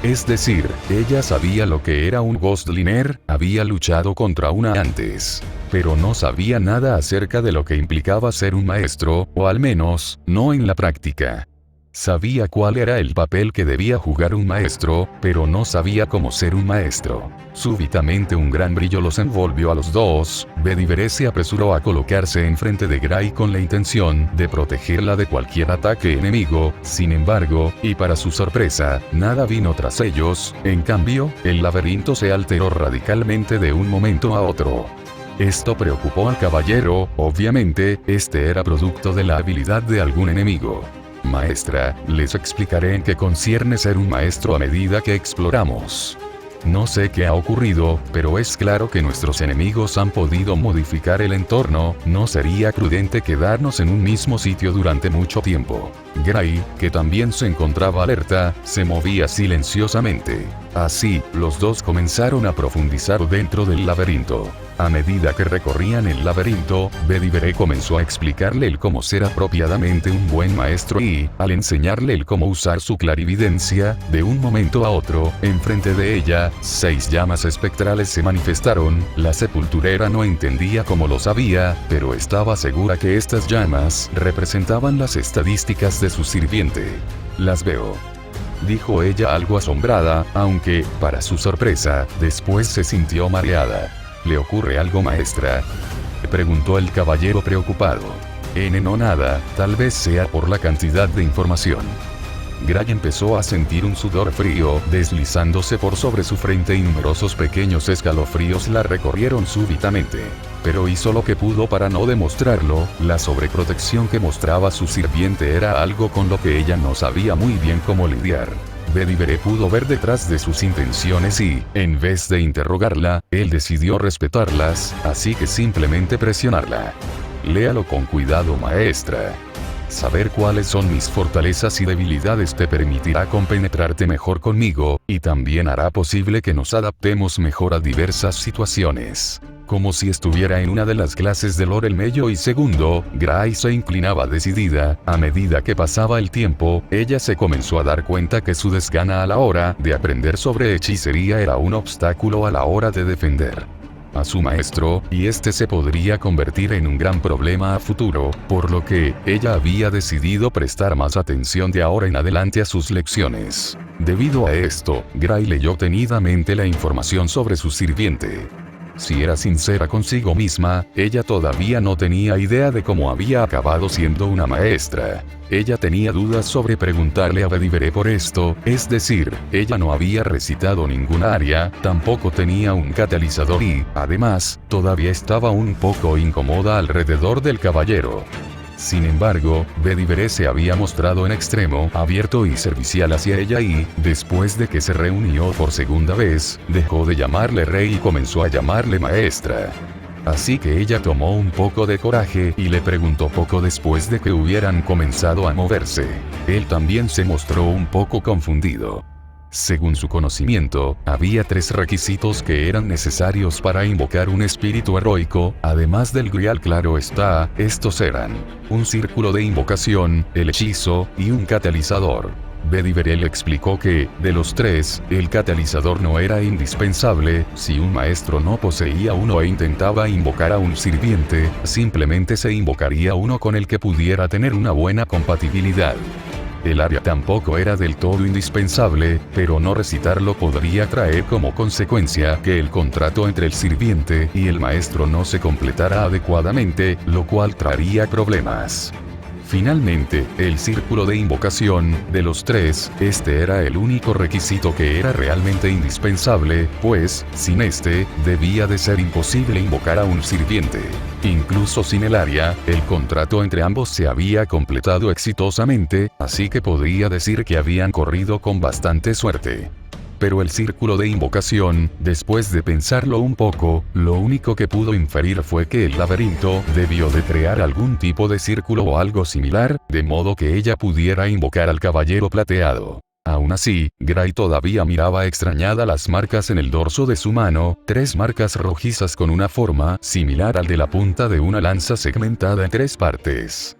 Es decir, ella sabía lo que era un Ghostliner, había luchado contra una antes, pero no sabía nada acerca de lo que implicaba ser un maestro, o al menos, no en la práctica. Sabía cuál era el papel que debía jugar un maestro, pero no sabía cómo ser un maestro. Súbitamente un gran brillo los envolvió a los dos. Vetiver se apresuró a colocarse enfrente de Gray con la intención de protegerla de cualquier ataque enemigo. Sin embargo, y para su sorpresa, nada vino tras ellos. En cambio, el laberinto se alteró radicalmente de un momento a otro. Esto preocupó al caballero. Obviamente, este era producto de la habilidad de algún enemigo. «Maestra, les explicaré en qué concierne ser un maestro a medida que exploramos. No sé qué ha ocurrido, pero es claro que nuestros enemigos han podido modificar el entorno, no sería prudente quedarnos en un mismo sitio durante mucho tiempo». Gray, que también se encontraba alerta, se movía silenciosamente. Así, los dos comenzaron a profundizar dentro del laberinto. A medida que recorrían el laberinto, Vetiver comenzó a explicarle el cómo ser apropiadamente un buen maestro y, al enseñarle el cómo usar su clarividencia, de un momento a otro, enfrente de ella, 6 llamas espectrales se manifestaron. La sepulturera no entendía cómo lo sabía, pero estaba segura que estas llamas representaban las estadísticas de su sirviente. «Las veo», dijo ella algo asombrada, aunque, para su sorpresa, después se sintió mareada. «¿Le ocurre algo, maestra?», preguntó el caballero preocupado. «No, nada, tal vez sea por la cantidad de información». Gray empezó a sentir un sudor frío deslizándose por sobre su frente y numerosos pequeños escalofríos la recorrieron súbitamente. Pero hizo lo que pudo para no demostrarlo. La sobreprotección que mostraba su sirviente era algo con lo que ella no sabía muy bien cómo lidiar. Vetiver pudo ver detrás de sus intenciones y, en vez de interrogarla, él decidió respetarlas, así que simplemente presionarla. «Léalo con cuidado, maestra. Saber cuáles son mis fortalezas y debilidades te permitirá compenetrarte mejor conmigo, y también hará posible que nos adaptemos mejor a diversas situaciones». Como si estuviera en una de las clases de Lorel Mello y segundo, Gray se inclinaba decidida. A medida que pasaba el tiempo, ella se comenzó a dar cuenta que su desgana a la hora de aprender sobre hechicería era un obstáculo a la hora de defender a su maestro, y este se podría convertir en un gran problema a futuro, por lo que, ella había decidido prestar más atención de ahora en adelante a sus lecciones. Debido a esto, Gray leyó detenidamente la información sobre su sirviente. Si era sincera consigo misma, ella todavía no tenía idea de cómo había acabado siendo una maestra. Ella tenía dudas sobre preguntarle a Vetiver por esto, es decir, ella no había recitado ninguna aria, tampoco tenía un catalizador y, además, todavía estaba un poco incómoda alrededor del caballero. Sin embargo, Bedivere se había mostrado en extremo abierto y servicial hacia ella y, después de que se reunió por segunda vez, dejó de llamarle rey y comenzó a llamarle maestra. Así que ella tomó un poco de coraje y le preguntó poco después de que hubieran comenzado a moverse. Él también se mostró un poco confundido. Según su conocimiento, había 3 requisitos que eran necesarios para invocar un espíritu heroico, además del grial, claro está, estos eran un círculo de invocación, el hechizo, y un catalizador. Bedivere le explicó que, de los 3, el catalizador no era indispensable. Si un maestro no poseía uno e intentaba invocar a un sirviente, simplemente se invocaría uno con el que pudiera tener una buena compatibilidad. El área tampoco era del todo indispensable, pero no recitarlo podría traer como consecuencia que el contrato entre el sirviente y el maestro no se completara adecuadamente, lo cual traería problemas. Finalmente, el círculo de invocación, de los 3, este era el único requisito que era realmente indispensable, pues, sin este, debía de ser imposible invocar a un sirviente. Incluso sin el área, el contrato entre ambos se había completado exitosamente, así que podría decir que habían corrido con bastante suerte. Pero el círculo de invocación, después de pensarlo un poco, lo único que pudo inferir fue que el laberinto debió de crear algún tipo de círculo o algo similar, de modo que ella pudiera invocar al caballero plateado. Aún así, Gray todavía miraba extrañada las marcas en el dorso de su mano, 3 marcas rojizas con una forma similar al de la punta de una lanza segmentada en 3 partes.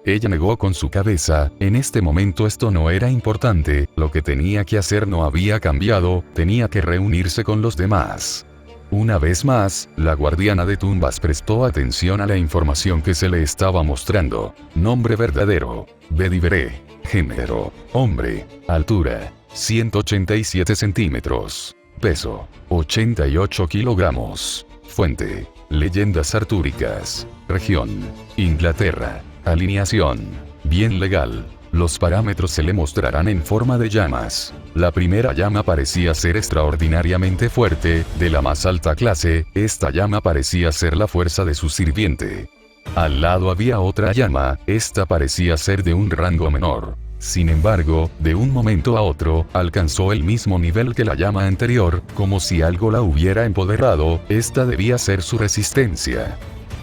Ella negó con su cabeza. En este momento esto no era importante, lo que tenía que hacer no había cambiado, tenía que reunirse con los demás. Una vez más, la guardiana de tumbas prestó atención a la información que se le estaba mostrando. Nombre verdadero: Bedivere. Género: hombre. Altura: 187 centímetros. Peso: 88 kilogramos. Fuente: leyendas artúricas. Región: Inglaterra. Alineación: bien legal. Los parámetros se le mostrarán en forma de llamas. La primera llama parecía ser extraordinariamente fuerte, de la más alta clase. Esta llama parecía ser la fuerza de su sirviente. Al lado había otra llama, esta parecía ser de un rango menor. Sin embargo, de un momento a otro, alcanzó el mismo nivel que la llama anterior, como si algo la hubiera empoderado. Esta debía ser su resistencia.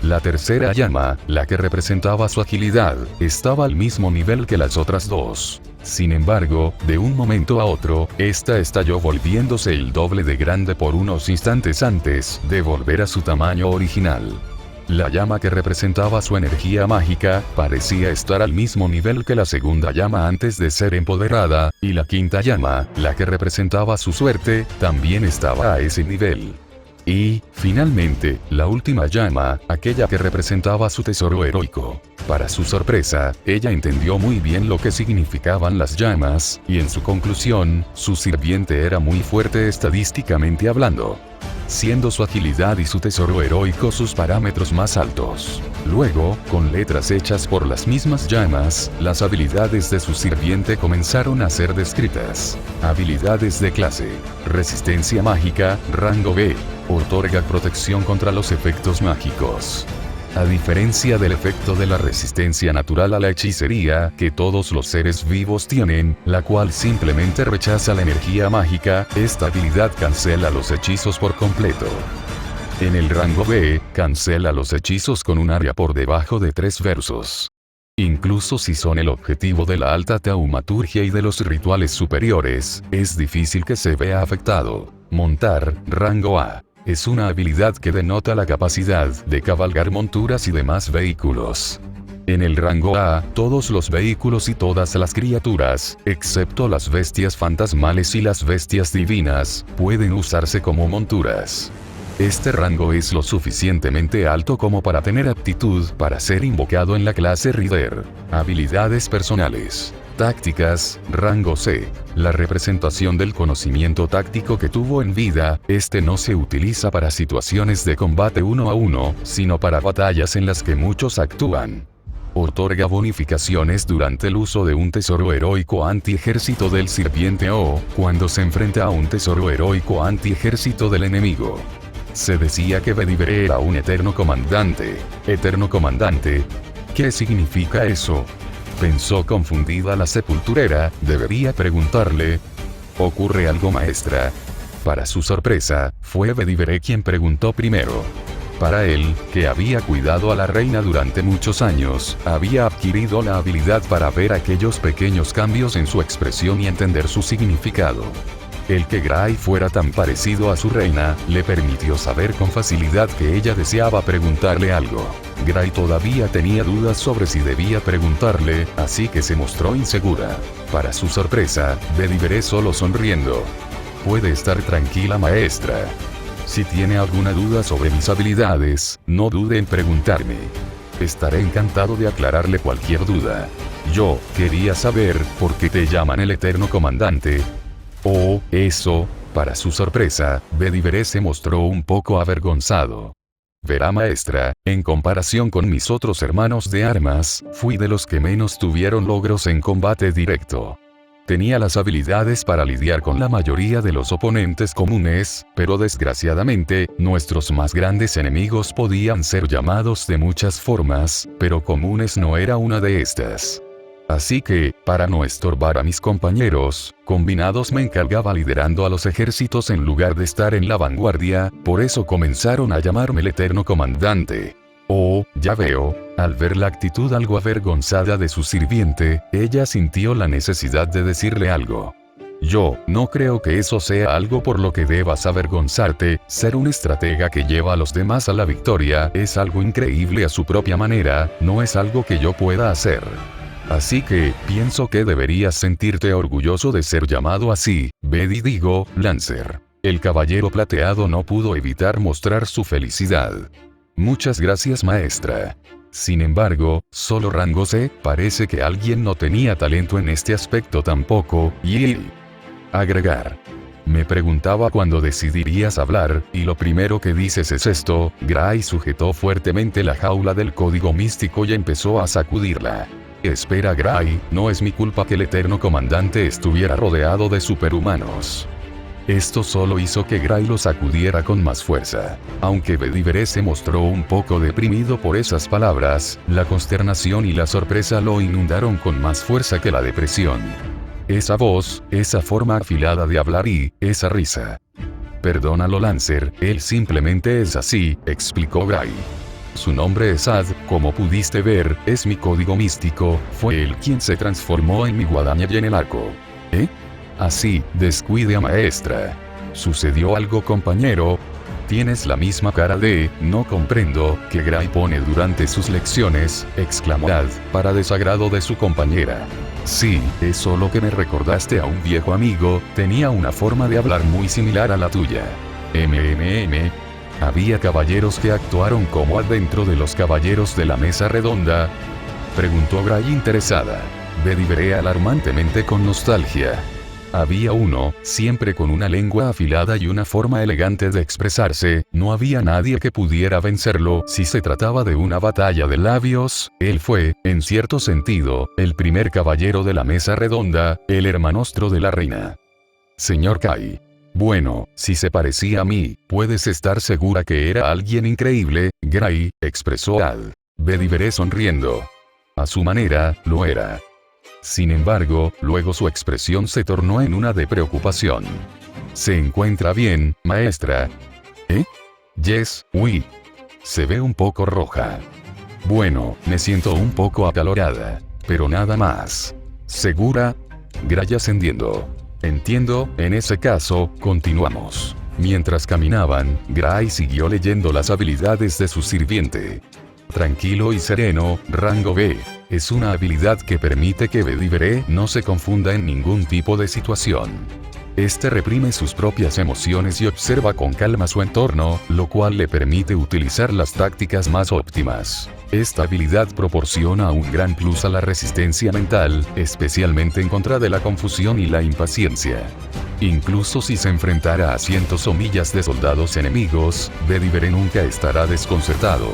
La tercera llama, la que representaba su agilidad, estaba al mismo nivel que las otras 2. Sin embargo, de un momento a otro, esta estalló volviéndose el doble de grande por unos instantes antes de volver a su tamaño original. La llama que representaba su energía mágica, parecía estar al mismo nivel que la segunda llama antes de ser empoderada, y la quinta llama, la que representaba su suerte, también estaba a ese nivel. Y, finalmente, la última llama, aquella que representaba su tesoro heroico. Para su sorpresa, ella entendió muy bien lo que significaban las llamas, y en su conclusión, su sirviente era muy fuerte estadísticamente hablando, siendo su agilidad y su tesoro heroico sus parámetros más altos. Luego, con letras hechas por las mismas llamas, las habilidades de su sirviente comenzaron a ser descritas. Habilidades de clase: resistencia mágica, rango B. Otorga protección contra los efectos mágicos. A diferencia del efecto de la resistencia natural a la hechicería, que todos los seres vivos tienen, la cual simplemente rechaza la energía mágica, esta habilidad cancela los hechizos por completo. En el rango B, cancela los hechizos con un área por debajo de 3 versos. Incluso si son el objetivo de la alta taumaturgia y de los rituales superiores, es difícil que se vea afectado. Montar, rango A. Es una habilidad que denota la capacidad de cabalgar monturas y demás vehículos. En el rango A, todos los vehículos y todas las criaturas, excepto las bestias fantasmales y las bestias divinas, pueden usarse como monturas. Este rango es lo suficientemente alto como para tener aptitud para ser invocado en la clase Rider. Habilidades personales. Tácticas, rango C. La representación del conocimiento táctico que tuvo en vida, este no se utiliza para situaciones de combate 1 a 1, sino para batallas en las que muchos actúan. Otorga bonificaciones durante el uso de un tesoro heroico anti-ejército del sirviente o cuando se enfrenta a un tesoro heroico anti-ejército del enemigo. Se decía que Bedivere era un eterno comandante. Eterno comandante. ¿Qué significa eso? Pensó confundida la sepulturera, debería preguntarle. ¿Ocurre algo, maestra? Para su sorpresa, fue Bedivere quien preguntó primero. Para él, que había cuidado a la reina durante muchos años, había adquirido la habilidad para ver aquellos pequeños cambios en su expresión y entender su significado. El que Gray fuera tan parecido a su reina, le permitió saber con facilidad que ella deseaba preguntarle algo. Gray todavía tenía dudas sobre si debía preguntarle, así que se mostró insegura. Para su sorpresa, Bedivere solo sonriendo. Puede estar tranquila, maestra. Si tiene alguna duda sobre mis habilidades, no dude en preguntarme. Estaré encantado de aclararle cualquier duda. Yo quería saber por qué te llaman el Eterno Comandante. Oh, eso. Para su sorpresa, Bedivere se mostró un poco avergonzado. Verá, maestra, en comparación con mis otros hermanos de armas, fui de los que menos tuvieron logros en combate directo. Tenía las habilidades para lidiar con la mayoría de los oponentes comunes, pero desgraciadamente, nuestros más grandes enemigos podían ser llamados de muchas formas, pero comunes no era una de estas. Así que, para no estorbar a mis compañeros, combinados me encargaba liderando a los ejércitos en lugar de estar en la vanguardia, por eso comenzaron a llamarme el Eterno Comandante. Oh, ya veo. Al ver la actitud algo avergonzada de su sirviente, ella sintió la necesidad de decirle algo. Yo no creo que eso sea algo por lo que debas avergonzarte. Ser un estratega que lleva a los demás a la victoria es algo increíble a su propia manera, no es algo que yo pueda hacer. Así que, pienso que deberías sentirte orgulloso de ser llamado así, digo, Lancer. El caballero plateado no pudo evitar mostrar su felicidad. Muchas gracias, maestra. Sin embargo, solo rango C, parece que alguien no tenía talento en este aspecto tampoco, y... agregar. Me preguntaba cuándo decidirías hablar, y lo primero que dices es esto. Gray sujetó fuertemente la jaula del código místico y empezó a sacudirla. Espera, Gray, no es mi culpa que el Eterno Comandante estuviera rodeado de superhumanos. Esto solo hizo que Gray lo sacudiera con más fuerza. Aunque Bedivere se mostró un poco deprimido por esas palabras, la consternación y la sorpresa lo inundaron con más fuerza que la depresión. Esa voz, esa forma afilada de hablar y, esa risa. Perdónalo, Lancer, él simplemente es así, explicó Gray. Su nombre es Ad, como pudiste ver, es mi código místico, fue él quien se transformó en mi guadaña y en el arco. ¿Eh? Así, descuide a maestra. ¿Sucedió algo, compañero? Tienes la misma cara de, no comprendo, que Gray pone durante sus lecciones, exclamó Ad, para desagrado de su compañera. Sí, es solo que me recordaste a un viejo amigo, tenía una forma de hablar muy similar a la tuya. ¿Había caballeros que actuaron como Ad dentro de los caballeros de la mesa redonda? Preguntó Gray interesada. Bedivere alarmantemente con nostalgia. Había uno, siempre con una lengua afilada y una forma elegante de expresarse, no había nadie que pudiera vencerlo. Si se trataba de una batalla de labios, él fue, en cierto sentido, el primer caballero de la mesa redonda, el hermanastro de la reina. Señor Kai. Bueno, si se parecía a mí, puedes estar segura que era alguien increíble, Gray, expresó Ad. Bedivere sonriendo. A su manera, lo era. Sin embargo, luego su expresión se tornó en una de preocupación. ¿Se encuentra bien, maestra? ¿Eh? Yes, oui. Se ve un poco roja. Bueno, me siento un poco acalorada. Pero nada más. ¿Segura? Gray ascendiendo. Entiendo, en ese caso, continuamos. Mientras caminaban, Gray siguió leyendo las habilidades de su sirviente. Tranquilo y sereno, rango B. Es una habilidad que permite que Bedivere no se confunda en ningún tipo de situación. Este reprime sus propias emociones y observa con calma su entorno, lo cual le permite utilizar las tácticas más óptimas. Esta habilidad proporciona un gran plus a la resistencia mental, especialmente en contra de la confusión y la impaciencia. Incluso si se enfrentara a cientos o millas de soldados enemigos, Bedivere nunca estará desconcertado.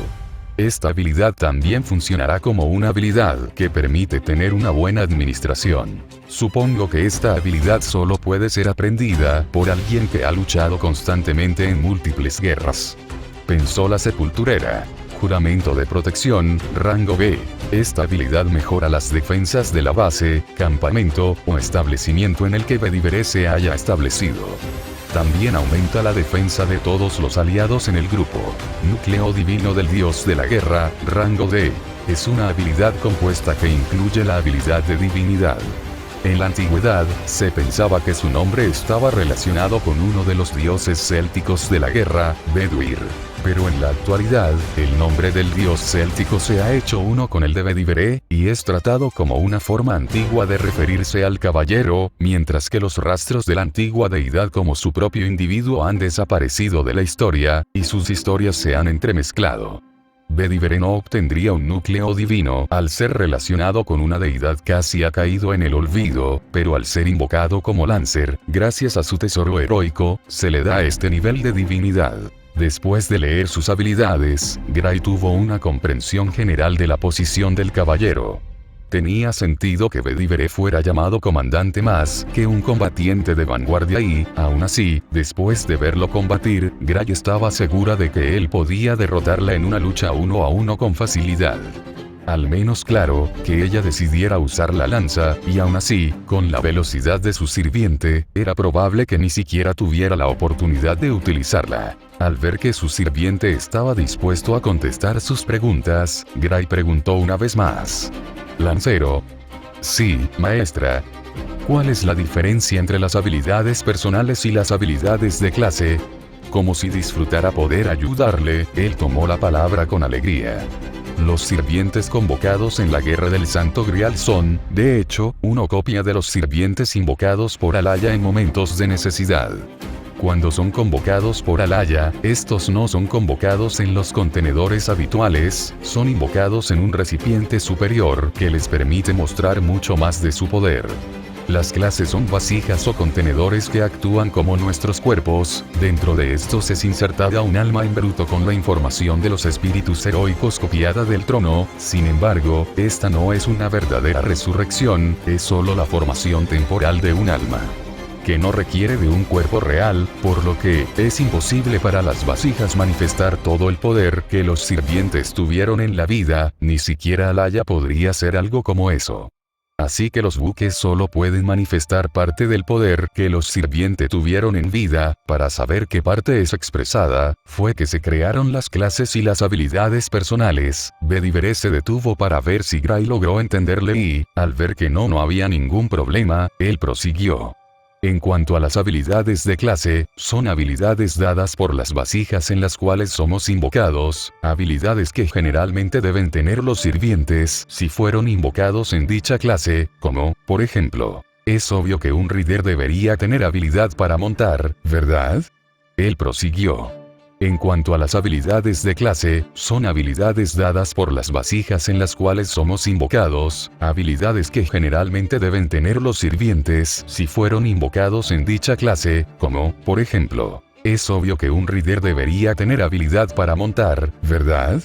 Esta habilidad también funcionará como una habilidad que permite tener una buena administración. Supongo que esta habilidad solo puede ser aprendida por alguien que ha luchado constantemente en múltiples guerras. Pensó la sepulturera. Juramento de protección, rango B. Esta habilidad mejora las defensas de la base, campamento o establecimiento en el que Bedivere se haya establecido. También aumenta la defensa de todos los aliados en el grupo. Núcleo divino del dios de la guerra, rango D. Es una habilidad compuesta que incluye la habilidad de divinidad. En la antigüedad, se pensaba que su nombre estaba relacionado con uno de los dioses célticos de la guerra, Bedwyr. Pero en la actualidad, el nombre del dios céltico se ha hecho uno con el de Bedivere, y es tratado como una forma antigua de referirse al caballero, mientras que los rastros de la antigua deidad como su propio individuo han desaparecido de la historia, y sus historias se han entremezclado. Bedivere no obtendría un núcleo divino al ser relacionado con una deidad casi ha caído en el olvido, pero al ser invocado como Lancer, gracias a su tesoro heroico, se le da este nivel de divinidad. Después de leer sus habilidades, Gray tuvo una comprensión general de la posición del caballero. Tenía sentido que Bedivere fuera llamado comandante más que un combatiente de vanguardia y, aún así, después de verlo combatir, Gray estaba segura de que él podía derrotarla en una lucha 1 a 1 con facilidad. Al menos claro, que ella decidiera usar la lanza, y aún así, con la velocidad de su sirviente, era probable que ni siquiera tuviera la oportunidad de utilizarla. Al ver que su sirviente estaba dispuesto a contestar sus preguntas, Gray preguntó una vez más. Lancero. Sí, maestra. ¿Cuál es la diferencia entre las habilidades personales y las habilidades de clase? Como si disfrutara poder ayudarle, él tomó la palabra con alegría. Los sirvientes convocados en la Guerra del Santo Grial son, de hecho, una copia de los sirvientes invocados por Alaya en momentos de necesidad. Cuando son convocados por Alaya, estos no son convocados en los contenedores habituales, son invocados en un recipiente superior que les permite mostrar mucho más de su poder. Las clases son vasijas o contenedores que actúan como nuestros cuerpos, dentro de estos es insertada un alma en bruto con la información de los espíritus heroicos copiada del trono, sin embargo, esta no es una verdadera resurrección, es solo la formación temporal de un alma que no requiere de un cuerpo real, por lo que es imposible para las vasijas manifestar todo el poder que los sirvientes tuvieron en la vida, ni siquiera Alaya podría hacer algo como eso. Así que los buques solo pueden manifestar parte del poder que los sirvientes tuvieron en vida. Para saber qué parte es expresada, fue que se crearon las clases y las habilidades personales. Bedivere se detuvo para ver si Gray logró entenderle y, al ver que no había ningún problema, él prosiguió. En cuanto a las habilidades de clase, son habilidades dadas por las vasijas en las cuales somos invocados, habilidades que generalmente deben tener los sirvientes si fueron invocados en dicha clase, como, por ejemplo, es obvio que un Rider debería tener habilidad para montar, ¿verdad? Él prosiguió. En cuanto a las habilidades de clase, son habilidades dadas por las vasijas en las cuales somos invocados, habilidades que generalmente deben tener los sirvientes si fueron invocados en dicha clase, como, por ejemplo, es obvio que un Rider debería tener habilidad para montar, ¿verdad?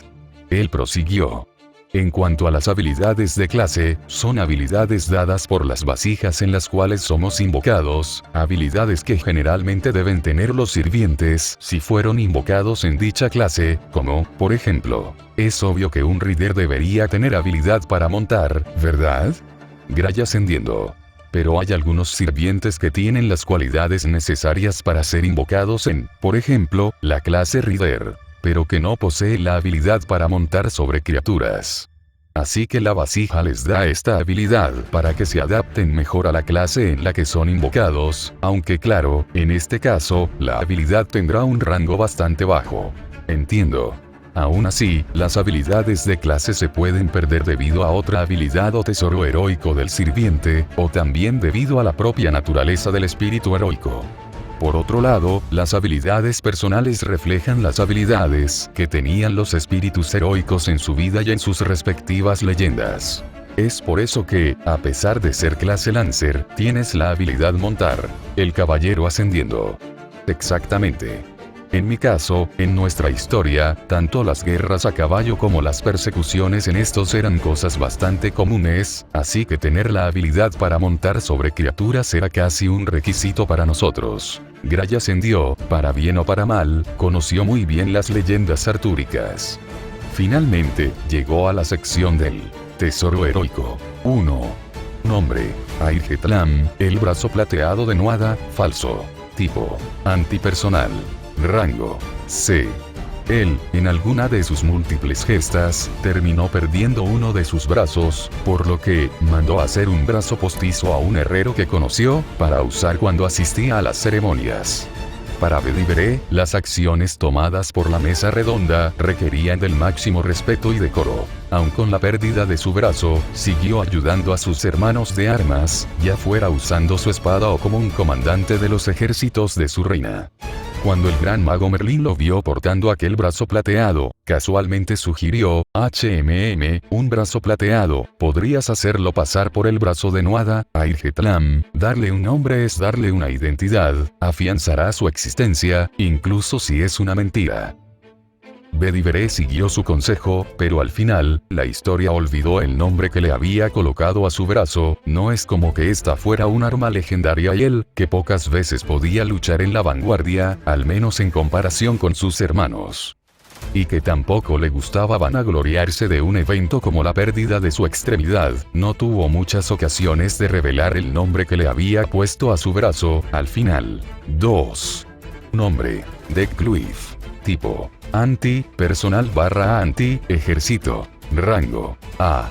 Él prosiguió. En cuanto a las habilidades de clase, son habilidades dadas por las vasijas en las cuales somos invocados, habilidades que generalmente deben tener los sirvientes si fueron invocados en dicha clase, como, por ejemplo, es obvio que un Rider debería tener habilidad para montar, ¿verdad? Gray ascendiendo. Pero hay algunos sirvientes que tienen las cualidades necesarias para ser invocados en, por ejemplo, la clase Rider, pero que no posee la habilidad para montar sobre criaturas. Así que la vasija les da esta habilidad para que se adapten mejor a la clase en la que son invocados, aunque claro, en este caso, la habilidad tendrá un rango bastante bajo. Entiendo. Aún así, las habilidades de clase se pueden perder debido a otra habilidad o tesoro heroico del sirviente, o también debido a la propia naturaleza del espíritu heroico. Por otro lado, las habilidades personales reflejan las habilidades que tenían los espíritus heroicos en su vida y en sus respectivas leyendas. Es por eso que, a pesar de ser clase Lancer, tienes la habilidad montar, el caballero ascendiendo. Exactamente. En mi caso, en nuestra historia, tanto las guerras a caballo como las persecuciones en estos eran cosas bastante comunes, así que tener la habilidad para montar sobre criaturas era casi un requisito para nosotros. Gray ascendió, para bien o para mal, conoció muy bien las leyendas artúricas. Finalmente, llegó a la sección del Tesoro heroico. 1. Nombre: Airgetlam, el brazo plateado de Nuada, falso. Tipo: antipersonal. Rango: C. Él, en alguna de sus múltiples gestas, terminó perdiendo uno de sus brazos, por lo que mandó hacer un brazo postizo a un herrero que conoció, para usar cuando asistía a las ceremonias. Para Bedivere, las acciones tomadas por la mesa redonda requerían del máximo respeto y decoro. Aun con la pérdida de su brazo, siguió ayudando a sus hermanos de armas, ya fuera usando su espada o como un comandante de los ejércitos de su reina. Cuando el gran mago Merlín lo vio portando aquel brazo plateado, casualmente sugirió: un brazo plateado, ¿podrías hacerlo pasar por el brazo de Nuada, Airgetlam? Darle un nombre es darle una identidad, afianzará su existencia, incluso si es una mentira. Bedivere siguió su consejo, pero al final, la historia olvidó el nombre que le había colocado a su brazo. No es como que esta fuera un arma legendaria y él, que pocas veces podía luchar en la vanguardia, al menos en comparación con sus hermanos. Y que tampoco le gustaba vanagloriarse de un evento como la pérdida de su extremidad, no tuvo muchas ocasiones de revelar el nombre que le había puesto a su brazo, al final. 2. Nombre: Decluif. Tipo: anti-personal / anti-ejército. Rango: A.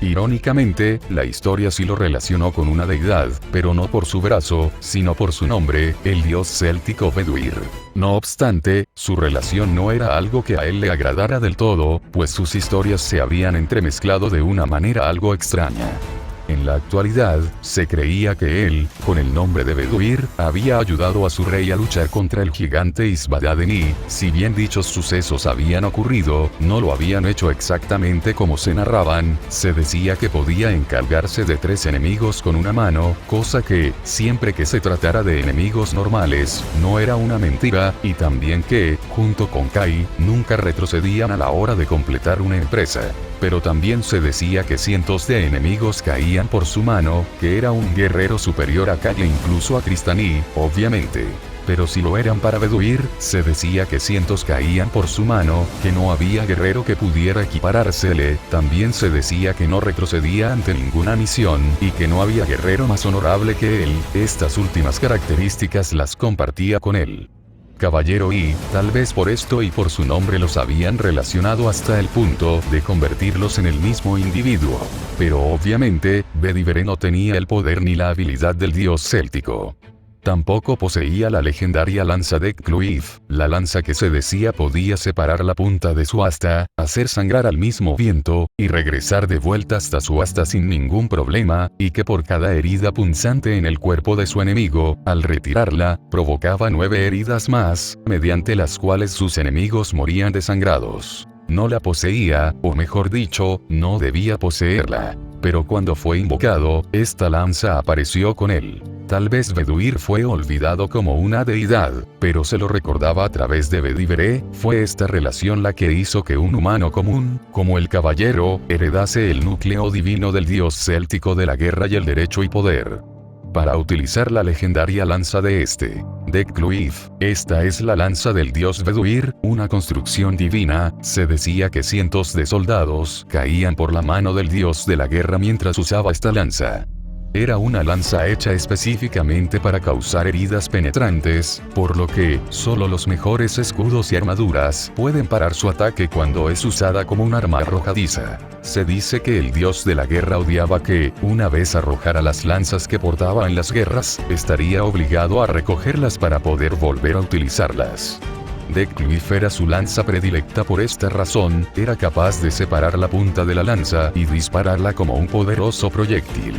Irónicamente, la historia sí lo relacionó con una deidad, pero no por su brazo, sino por su nombre, el dios céltico Beduir. No obstante, su relación no era algo que a él le agradara del todo, pues sus historias se habían entremezclado de una manera algo extraña. En la actualidad, se creía que él, con el nombre de Beduir, había ayudado a su rey a luchar contra el gigante Isbadaden y, si bien dichos sucesos habían ocurrido, no lo habían hecho exactamente como se narraban. Se decía que podía encargarse de 3 enemigos con una mano, cosa que, siempre que se tratara de enemigos normales, no era una mentira, y también que, junto con Kai, nunca retrocedían a la hora de completar una empresa. Pero también se decía que cientos de enemigos caían por su mano, que era un guerrero superior a Kai e incluso a Tristani, obviamente. Pero si lo eran para Beduir, se decía que cientos caían por su mano, que no había guerrero que pudiera equiparársele. También se decía que no retrocedía ante ninguna misión, y que no había guerrero más honorable que él. Estas últimas características las compartía con él. Caballero y, tal vez por esto y por su nombre los habían relacionado hasta el punto de convertirlos en el mismo individuo. Pero obviamente, Bedivere no tenía el poder ni la habilidad del dios céltico. Tampoco poseía la legendaria lanza de Decluif, la lanza que se decía podía separar la punta de su asta, hacer sangrar al mismo viento, y regresar de vuelta hasta su asta sin ningún problema, y que por cada herida punzante en el cuerpo de su enemigo, al retirarla, provocaba 9 heridas más, mediante las cuales sus enemigos morían desangrados. No la poseía, o mejor dicho, no debía poseerla. Pero cuando fue invocado, esta lanza apareció con él. Tal vez Beduir fue olvidado como una deidad, pero se lo recordaba a través de Bedivere. Fue esta relación la que hizo que un humano común, como el caballero, heredase el núcleo divino del dios céltico de la guerra y el derecho y poder. Para utilizar la legendaria lanza de Decluif, esta es la lanza del dios Beduir, una construcción divina. Se decía que cientos de soldados caían por la mano del dios de la guerra mientras usaba esta lanza. Era una lanza hecha específicamente para causar heridas penetrantes, por lo que, solo los mejores escudos y armaduras pueden parar su ataque cuando es usada como un arma arrojadiza. Se dice que el dios de la guerra odiaba que, una vez arrojara las lanzas que portaba en las guerras, estaría obligado a recogerlas para poder volver a utilizarlas. Decluif era su lanza predilecta. Por esta razón, era capaz de separar la punta de la lanza y dispararla como un poderoso proyectil.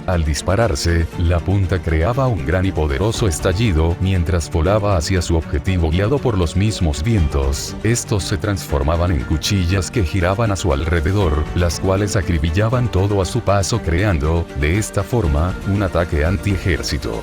Al dispararse, la punta creaba un gran y poderoso estallido mientras volaba hacia su objetivo guiado por los mismos vientos. Estos se transformaban en cuchillas que giraban a su alrededor, las cuales acribillaban todo a su paso, creando, de esta forma, un ataque anti-ejército.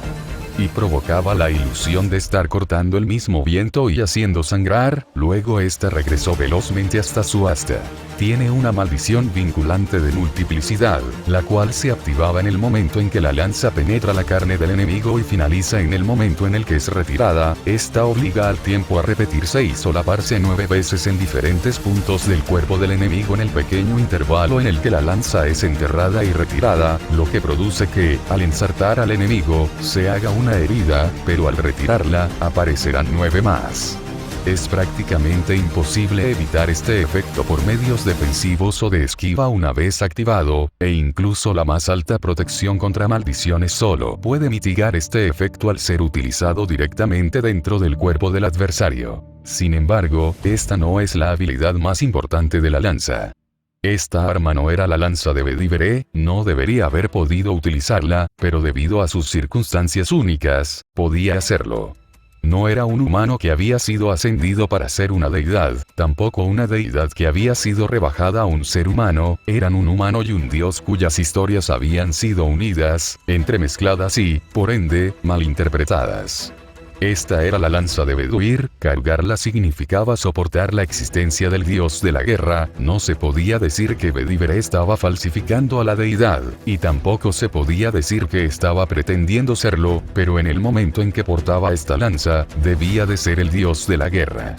Y provocaba la ilusión de estar cortando el mismo viento y haciendo sangrar. Luego esta regresó velozmente hasta su asta. Tiene una maldición vinculante de multiplicidad, la cual se activaba en el momento en que la lanza penetra la carne del enemigo y finaliza en el momento en el que es retirada. Esta obliga al tiempo a repetirse y solaparse 9 veces en diferentes puntos del cuerpo del enemigo en el pequeño intervalo en el que la lanza es enterrada y retirada, lo que produce que, al ensartar al enemigo, se haga una herida, pero al retirarla, aparecerán 9 más. Es prácticamente imposible evitar este efecto por medios defensivos o de esquiva una vez activado, e incluso la más alta protección contra maldiciones solo puede mitigar este efecto al ser utilizado directamente dentro del cuerpo del adversario. Sin embargo, esta no es la habilidad más importante de la lanza. Esta arma no era la lanza de Bedivere, no debería haber podido utilizarla, pero debido a sus circunstancias únicas, podía hacerlo. No era un humano que había sido ascendido para ser una deidad, tampoco una deidad que había sido rebajada a un ser humano, eran un humano y un dios cuyas historias habían sido unidas, entremezcladas y, por ende, malinterpretadas. Esta era la lanza de Beduir, cargarla significaba soportar la existencia del dios de la guerra, no se podía decir que Bedivere estaba falsificando a la deidad, y tampoco se podía decir que estaba pretendiendo serlo, pero en el momento en que portaba esta lanza, debía de ser el dios de la guerra.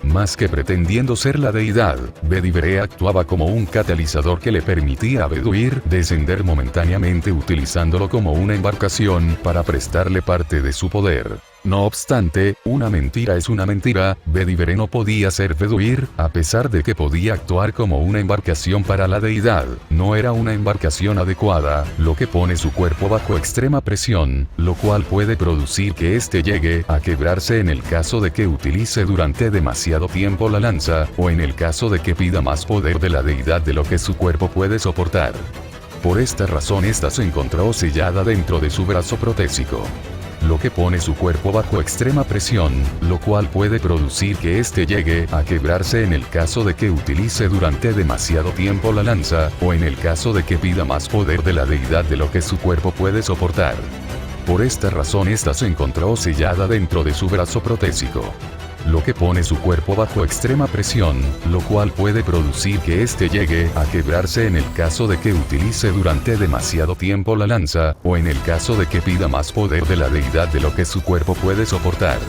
Más que pretendiendo ser la deidad, Bedivere actuaba como un catalizador que le permitía a Beduir descender momentáneamente utilizándolo como una embarcación para prestarle parte de su poder. No obstante, una mentira es una mentira, Bedivere no podía ser Beduir, a pesar de que podía actuar como una embarcación para la deidad, no era una embarcación adecuada, lo que pone su cuerpo bajo extrema presión, lo cual puede producir que éste llegue a quebrarse en el caso de que utilice durante demasiado tiempo la lanza, o en el caso de que pida más poder de la deidad de lo que su cuerpo puede soportar. Por esta razón esta se encontró sellada dentro de su brazo protésico, lo que pone su cuerpo bajo extrema presión, lo cual puede producir que éste llegue a quebrarse en el caso de que utilice durante demasiado tiempo la lanza, o en el caso de que pida más poder de la deidad de lo que su cuerpo puede soportar. Por esta razón esta se encontró sellada dentro de su brazo protésico, lo que pone su cuerpo bajo extrema presión, lo cual puede producir que éste llegue a quebrarse en el caso de que utilice durante demasiado tiempo la lanza, o en el caso de que pida más poder de la deidad de lo que su cuerpo puede soportar.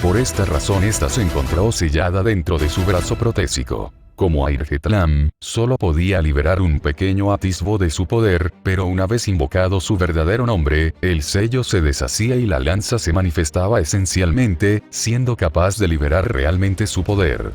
Por esta razón esta se encontró sellada dentro de su brazo protésico. Como Airgetlam, solo podía liberar un pequeño atisbo de su poder, pero una vez invocado su verdadero nombre, el sello se deshacía y la lanza se manifestaba esencialmente, siendo capaz de liberar realmente su poder.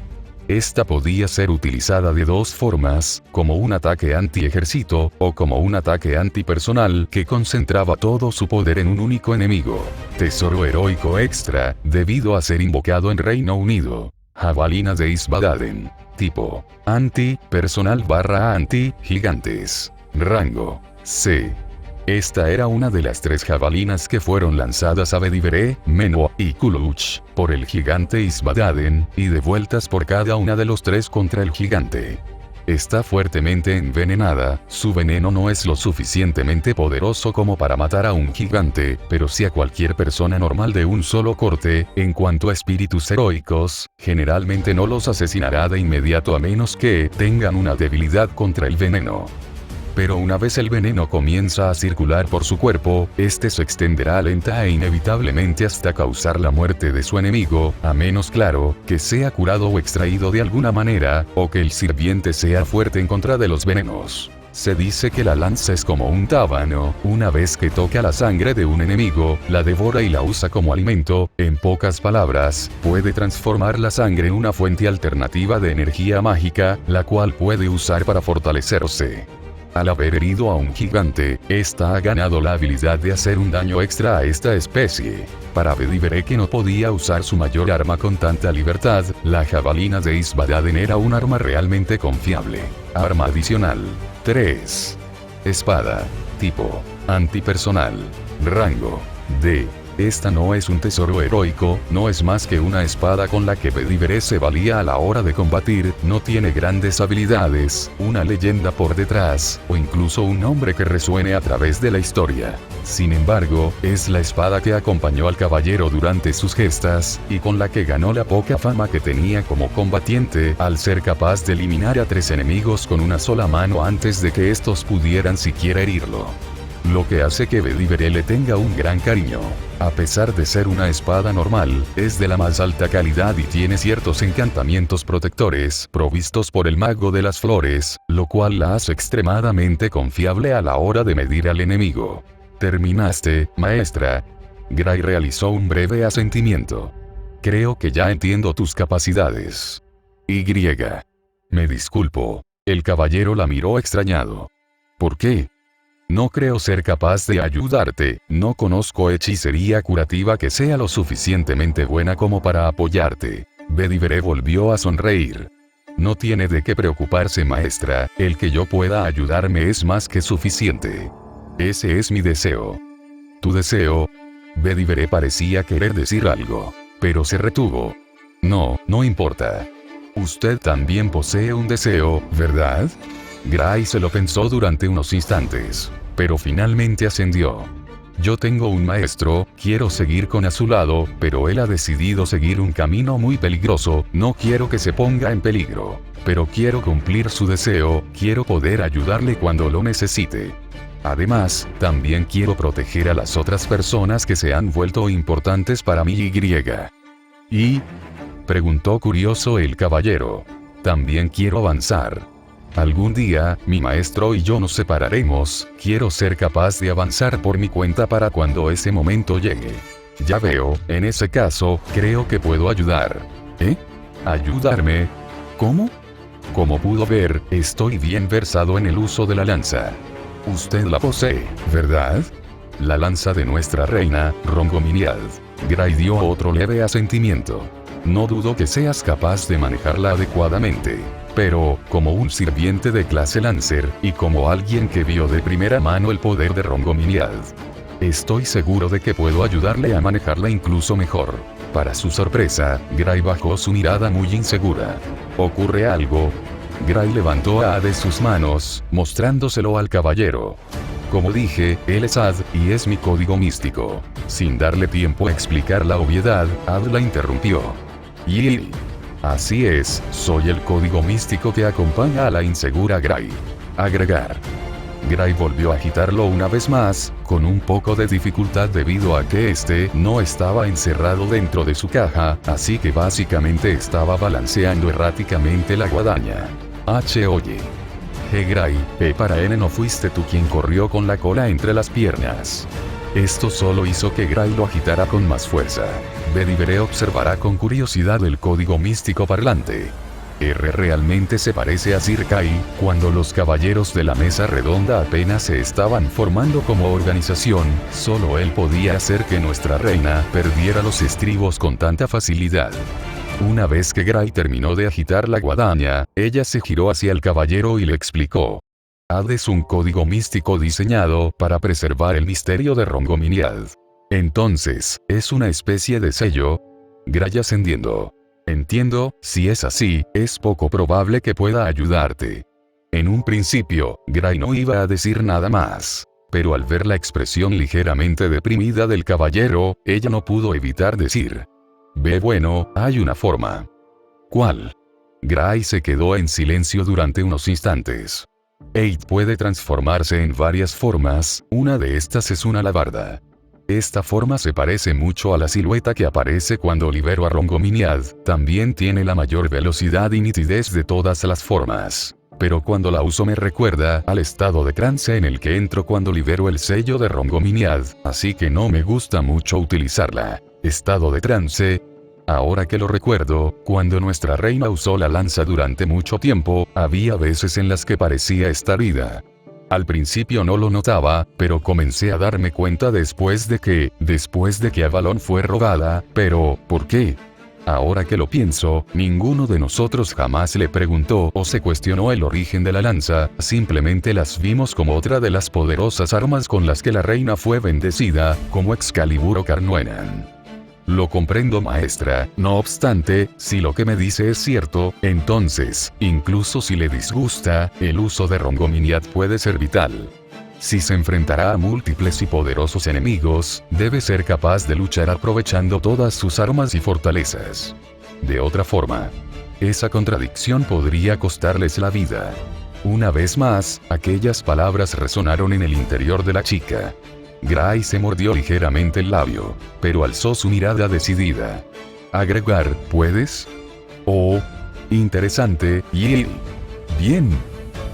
Esta podía ser utilizada de dos formas, como un ataque anti-ejército, o como un ataque antipersonal que concentraba todo su poder en un único enemigo. Tesoro heroico extra, debido a ser invocado en Reino Unido. Jabalina de Isbadaden. Tipo: anti-personal / anti-gigantes. Rango: C. Esta era una de las 3 jabalinas que fueron lanzadas a Bedivere, Menwa y Kuluch, por el gigante Isbadaden, y devueltas por cada una de los 3 contra el gigante. Está fuertemente envenenada, su veneno no es lo suficientemente poderoso como para matar a un gigante, pero sí a cualquier persona normal de un solo corte. En cuanto a espíritus heroicos, generalmente no los asesinará de inmediato a menos que tengan una debilidad contra el veneno. Pero una vez el veneno comienza a circular por su cuerpo, este se extenderá lenta e inevitablemente hasta causar la muerte de su enemigo, a menos claro, que sea curado o extraído de alguna manera, o que el sirviente sea fuerte en contra de los venenos. Se dice que la lanza es como un tábano, una vez que toca la sangre de un enemigo, la devora y la usa como alimento, en pocas palabras, puede transformar la sangre en una fuente alternativa de energía mágica, la cual puede usar para fortalecerse. Al haber herido a un gigante, esta ha ganado la habilidad de hacer un daño extra a esta especie. Para Bedivere, que no podía usar su mayor arma con tanta libertad, la jabalina de Isbadaden era un arma realmente confiable. Arma adicional: 3. Espada. Tipo: antipersonal. Rango: D. Esta no es un tesoro heroico, no es más que una espada con la que Bedivere se valía a la hora de combatir, no tiene grandes habilidades, una leyenda por detrás, o incluso un nombre que resuene a través de la historia. Sin embargo, es la espada que acompañó al caballero durante sus gestas, y con la que ganó la poca fama que tenía como combatiente, al ser capaz de eliminar a 3 enemigos con una sola mano antes de que estos pudieran siquiera herirlo. Lo que hace que Bedivere le tenga un gran cariño. A pesar de ser una espada normal, es de la más alta calidad y tiene ciertos encantamientos protectores provistos por el mago de las flores, lo cual la hace extremadamente confiable a la hora de medir al enemigo. ¿Terminaste, maestra? Gray realizó un breve asentimiento. Creo que ya entiendo tus capacidades. Y. Me disculpo. El caballero la miró extrañado. ¿Por qué? No creo ser capaz de ayudarte, no conozco hechicería curativa que sea lo suficientemente buena como para apoyarte. Bedivere volvió a sonreír. No tiene de qué preocuparse, maestra, el que yo pueda ayudarme es más que suficiente. Ese es mi deseo. ¿Tu deseo? Bedivere parecía querer decir algo, pero se retuvo. No, no importa. Usted también posee un deseo, ¿verdad? Gray se lo pensó durante unos instantes, pero finalmente ascendió. Yo tengo un maestro, quiero seguir a su lado, pero él ha decidido seguir un camino muy peligroso, no quiero que se ponga en peligro. Pero quiero cumplir su deseo, quiero poder ayudarle cuando lo necesite. Además, también quiero proteger a las otras personas que se han vuelto importantes para mí. ¿Y? Preguntó curioso el caballero. También quiero avanzar. Algún día, mi maestro y yo nos separaremos, quiero ser capaz de avanzar por mi cuenta para cuando ese momento llegue. Ya veo, en ese caso, creo que puedo ayudar. ¿Eh? ¿Ayudarme? ¿Cómo? Como pudo ver, estoy bien versado en el uso de la lanza. Usted la posee, ¿verdad? La lanza de nuestra reina, Rongominiad. Gray dio otro leve asentimiento. No dudo que seas capaz de manejarla adecuadamente. Pero, como un sirviente de clase Lancer, y como alguien que vio de primera mano el poder de Rongominiad, estoy seguro de que puedo ayudarle a manejarla incluso mejor. Para su sorpresa, Gray bajó su mirada muy insegura. ¿Ocurre algo? Gray levantó a Ad de sus manos, mostrándoselo al caballero. Como dije, él es Ad, y es mi código místico. Sin darle tiempo a explicar la obviedad, Ad la interrumpió. Y... así es, soy el código místico que acompaña a la insegura Gray. Agregar. Gray volvió a agitarlo una vez más, con un poco de dificultad debido a que este no estaba encerrado dentro de su caja, así que básicamente estaba balanceando erráticamente la guadaña. Oye. Gray, para N no fuiste tú quien corrió con la cola entre las piernas. Esto solo hizo que Gray lo agitara con más fuerza. Bedivere observará con curiosidad el código místico parlante. Realmente se parece a Sir Kai, cuando los caballeros de la mesa redonda apenas se estaban formando como organización, solo él podía hacer que nuestra reina perdiera los estribos con tanta facilidad. Una vez que Gray terminó de agitar la guadaña, ella se giró hacia el caballero y le explicó. Ad es un código místico diseñado para preservar el misterio de Rongominiad. Entonces, ¿es una especie de sello? Gray ascendiendo. Entiendo, si es así, es poco probable que pueda ayudarte. En un principio, Gray no iba a decir nada más. Pero al ver la expresión ligeramente deprimida del caballero, ella no pudo evitar decir. Bueno, hay una forma. ¿Cuál? Gray se quedó en silencio durante unos instantes. Eid puede transformarse en varias formas, una de estas es una alabarda. Esta forma se parece mucho a la silueta que aparece cuando libero a Rongominiad, también tiene la mayor velocidad y nitidez de todas las formas. Pero cuando la uso me recuerda al estado de trance en el que entro cuando libero el sello de Rongominiad, así que no me gusta mucho utilizarla. Estado de trance. Ahora que lo recuerdo, cuando nuestra reina usó la lanza durante mucho tiempo, había veces en las que parecía estar ida. Al principio no lo notaba, pero comencé a darme cuenta después de que Avalon fue robada, pero, ¿por qué? Ahora que lo pienso, ninguno de nosotros jamás le preguntó o se cuestionó el origen de la lanza, simplemente las vimos como otra de las poderosas armas con las que la reina fue bendecida, como Excalibur o Carnuenan. Lo comprendo, maestra, no obstante, si lo que me dice es cierto, entonces, incluso si le disgusta, el uso de Rongominiad puede ser vital. Si se enfrentará a múltiples y poderosos enemigos, debe ser capaz de luchar aprovechando todas sus armas y fortalezas. De otra forma, esa contradicción podría costarles la vida. Una vez más, aquellas palabras resonaron en el interior de la chica. Gray se mordió ligeramente el labio, pero alzó su mirada decidida. Agregar, ¿puedes? Oh, interesante, y... Bien.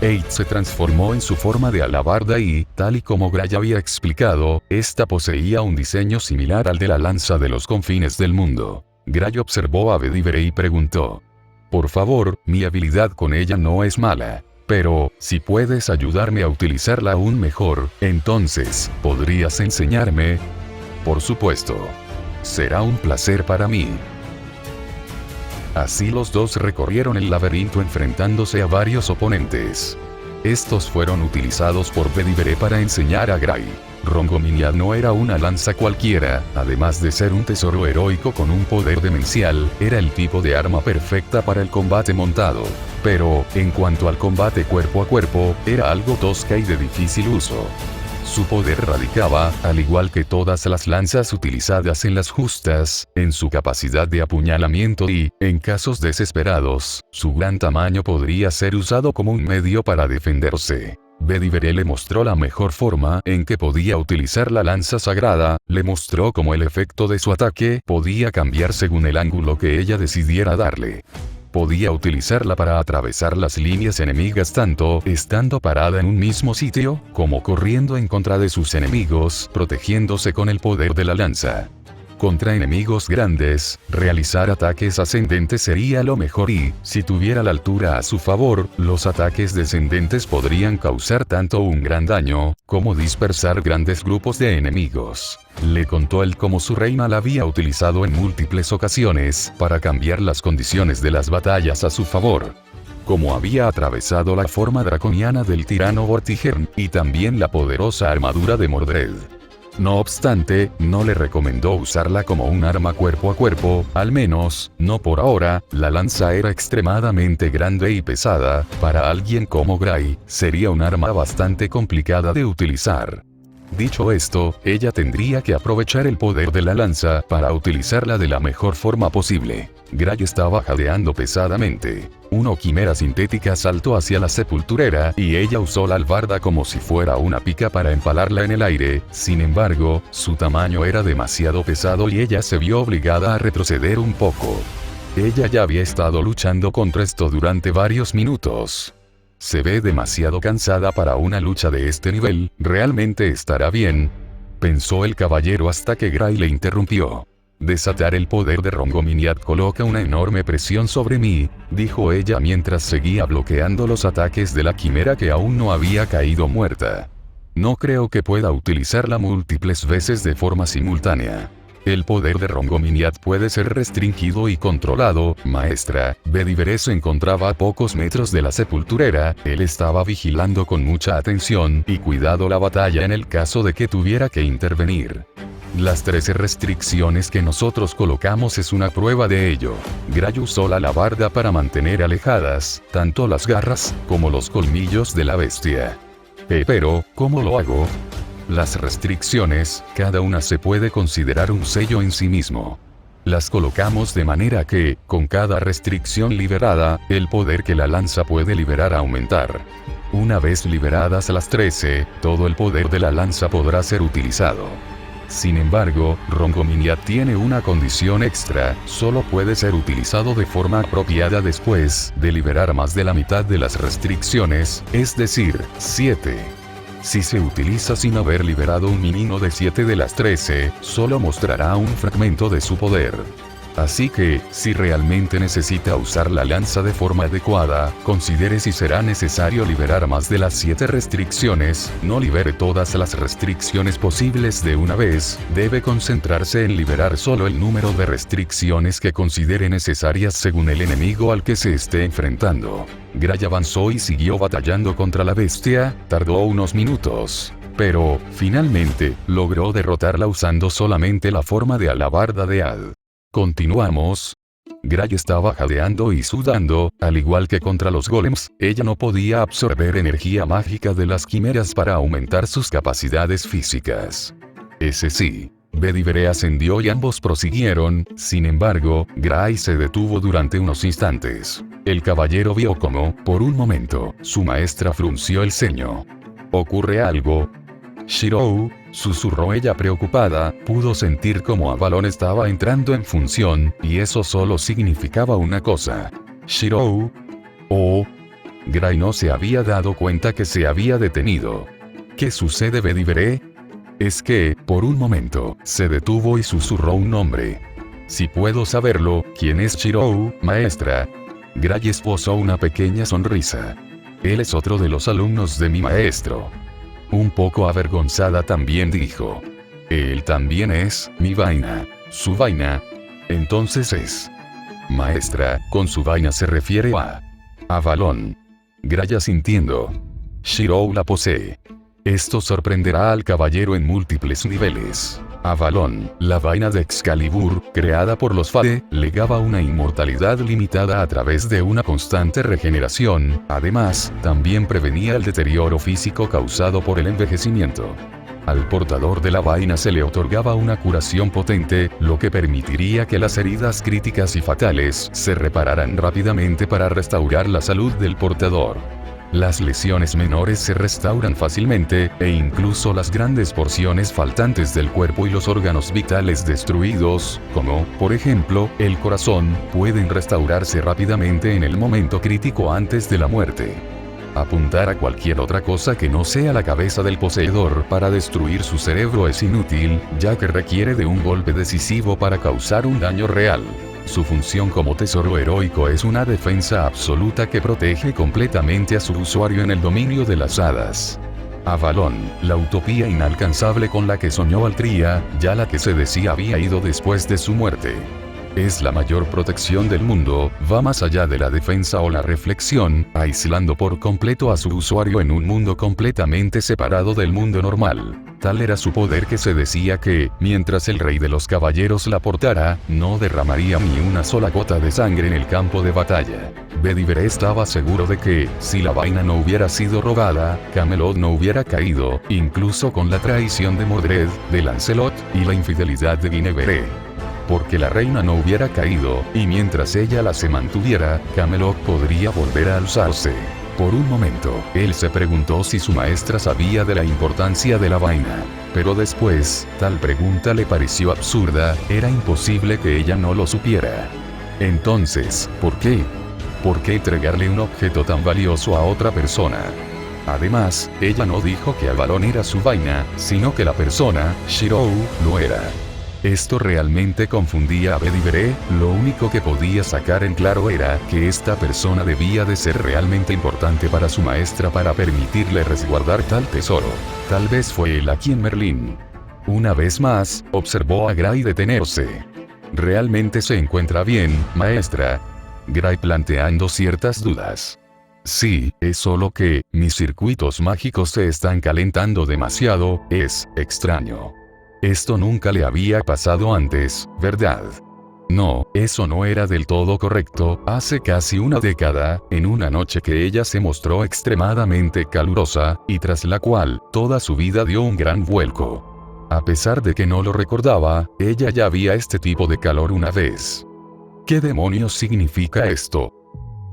Eight se transformó en su forma de alabarda y, tal y como Gray había explicado, esta poseía un diseño similar al de la lanza de los confines del mundo. Gray observó a Bedivere y preguntó: por favor, mi habilidad con ella no es mala. Pero, si puedes ayudarme a utilizarla aún mejor, entonces, ¿podrías enseñarme? Por supuesto. Será un placer para mí. Así los dos recorrieron el laberinto enfrentándose a varios oponentes. Estos fueron utilizados por Bedivere para enseñar a Gray. Rongominiad no era una lanza cualquiera, además de ser un tesoro heroico con un poder demencial, era el tipo de arma perfecta para el combate montado. Pero, en cuanto al combate cuerpo a cuerpo, era algo tosca y de difícil uso. Su poder radicaba, al igual que todas las lanzas utilizadas en las justas, en su capacidad de apuñalamiento y, en casos desesperados, su gran tamaño podría ser usado como un medio para defenderse. Bedivere le mostró la mejor forma en que podía utilizar la lanza sagrada, le mostró cómo el efecto de su ataque podía cambiar según el ángulo que ella decidiera darle. Podía utilizarla para atravesar las líneas enemigas tanto estando parada en un mismo sitio, como corriendo en contra de sus enemigos, protegiéndose con el poder de la lanza. Contra enemigos grandes, realizar ataques ascendentes sería lo mejor y, si tuviera la altura a su favor, los ataques descendentes podrían causar tanto un gran daño, como dispersar grandes grupos de enemigos. Le contó él cómo su reina la había utilizado en múltiples ocasiones, para cambiar las condiciones de las batallas a su favor. Como había atravesado la forma draconiana del tirano Vortigern, y también la poderosa armadura de Mordred. No obstante, no le recomendó usarla como un arma cuerpo a cuerpo, al menos, no por ahora. La lanza era extremadamente grande y pesada, para alguien como Gray, sería un arma bastante complicada de utilizar. Dicho esto, ella tendría que aprovechar el poder de la lanza para utilizarla de la mejor forma posible. Gray estaba jadeando pesadamente. Una quimera sintética saltó hacia la sepulturera y ella usó la albarda como si fuera una pica para empalarla en el aire. Sin embargo, su tamaño era demasiado pesado y ella se vio obligada a retroceder un poco. Ella ya había estado luchando contra esto durante varios minutos. Se ve demasiado cansada para una lucha de este nivel, ¿realmente estará bien?, pensó el caballero hasta que Gray le interrumpió. Desatar el poder de Rongominiad coloca una enorme presión sobre mí, dijo ella mientras seguía bloqueando los ataques de la quimera que aún no había caído muerta. No creo que pueda utilizarla múltiples veces de forma simultánea. El poder de Rongominiad puede ser restringido y controlado, maestra. Bedivere se encontraba a pocos metros de la sepulturera, él estaba vigilando con mucha atención y cuidado la batalla en el caso de que tuviera que intervenir. Las 13 restricciones que nosotros colocamos es una prueba de ello. Gray usó la alabarda para mantener alejadas, tanto las garras, como los colmillos de la bestia. Pero, ¿cómo lo hago? Las restricciones, cada una se puede considerar un sello en sí mismo. Las colocamos de manera que, con cada restricción liberada, el poder que la lanza puede liberar aumentar. Una vez liberadas las 13, todo el poder de la lanza podrá ser utilizado. Sin embargo, Rongominiad tiene una condición extra, solo puede ser utilizado de forma apropiada después de liberar más de la mitad de las restricciones, es decir, 7. Si se utiliza sin haber liberado un mínimo de 7 de las 13, solo mostrará un fragmento de su poder. Así que, si realmente necesita usar la lanza de forma adecuada, considere si será necesario liberar más de las 7 restricciones, no libere todas las restricciones posibles de una vez, debe concentrarse en liberar solo el número de restricciones que considere necesarias según el enemigo al que se esté enfrentando. Gray avanzó y siguió batallando contra la bestia, tardó unos minutos. Pero, finalmente, logró derrotarla usando solamente la forma de alabarda de Ad. Continuamos. Gray estaba jadeando y sudando, al igual que contra los golems, ella no podía absorber energía mágica de las quimeras para aumentar sus capacidades físicas. Ese sí. Bedivere ascendió y ambos prosiguieron, sin embargo, Gray se detuvo durante unos instantes. El caballero vio cómo, por un momento, su maestra frunció el ceño. ¿Ocurre algo? Shirou, susurró ella preocupada, pudo sentir cómo Avalon estaba entrando en función, y eso solo significaba una cosa. Shirou. Oh. Gray no se había dado cuenta que se había detenido. ¿Qué sucede, Bedivere? Es que, por un momento, se detuvo y susurró un nombre. Si puedo saberlo, ¿quién es Shirou, maestra? Gray esbozó una pequeña sonrisa. Él es otro de los alumnos de mi maestro. Un poco avergonzada también dijo. Él también es mi vaina. ¿Su vaina? Entonces es. Maestra, con su vaina se refiere a Avalon. Gray asintiendo. Shirou la posee. Esto sorprenderá al caballero en múltiples niveles. Avalon, la vaina de Excalibur, creada por los Fade, legaba una inmortalidad limitada a través de una constante regeneración, además, también prevenía el deterioro físico causado por el envejecimiento. Al portador de la vaina se le otorgaba una curación potente, lo que permitiría que las heridas críticas y fatales se repararan rápidamente para restaurar la salud del portador. Las lesiones menores se restauran fácilmente, e incluso las grandes porciones faltantes del cuerpo y los órganos vitales destruidos, como, por ejemplo, el corazón, pueden restaurarse rápidamente en el momento crítico antes de la muerte. Apuntar a cualquier otra cosa que no sea la cabeza del poseedor para destruir su cerebro es inútil, ya que requiere de un golpe decisivo para causar un daño real. Su función como tesoro heroico es una defensa absoluta que protege completamente a su usuario en el dominio de las hadas. Avalon, la utopía inalcanzable con la que soñó Altria, ya la que se decía había ido después de su muerte. Es la mayor protección del mundo, va más allá de la defensa o la reflexión, aislando por completo a su usuario en un mundo completamente separado del mundo normal. Tal era su poder que se decía que, mientras el rey de los caballeros la portara, no derramaría ni una sola gota de sangre en el campo de batalla. Bedivere estaba seguro de que, si la vaina no hubiera sido robada, Camelot no hubiera caído, incluso con la traición de Mordred, de Lancelot, y la infidelidad de Guinevere. Porque la reina no hubiera caído, y mientras ella la se mantuviera, Camelot podría volver a alzarse. Por un momento, él se preguntó si su maestra sabía de la importancia de la vaina. Pero después, tal pregunta le pareció absurda, era imposible que ella no lo supiera. Entonces, ¿por qué? ¿Por qué entregarle un objeto tan valioso a otra persona? Además, ella no dijo que Avalon era su vaina, sino que la persona, Shirou, lo era. Esto realmente confundía a Bedivere, lo único que podía sacar en claro era que esta persona debía de ser realmente importante para su maestra para permitirle resguardar tal tesoro. Tal vez fue él a quien Merlín. Una vez más, observó a Gray detenerse. ¿Realmente se encuentra bien, maestra? Gray planteando ciertas dudas. Sí, es solo que, mis circuitos mágicos se están calentando demasiado, es extraño. Esto nunca le había pasado antes, ¿verdad? No, eso no era del todo correcto. Hace casi una década, en una noche que ella se mostró extremadamente calurosa, y tras la cual, toda su vida dio un gran vuelco. A pesar de que no lo recordaba, ella ya había este tipo de calor una vez. ¿Qué demonios significa esto?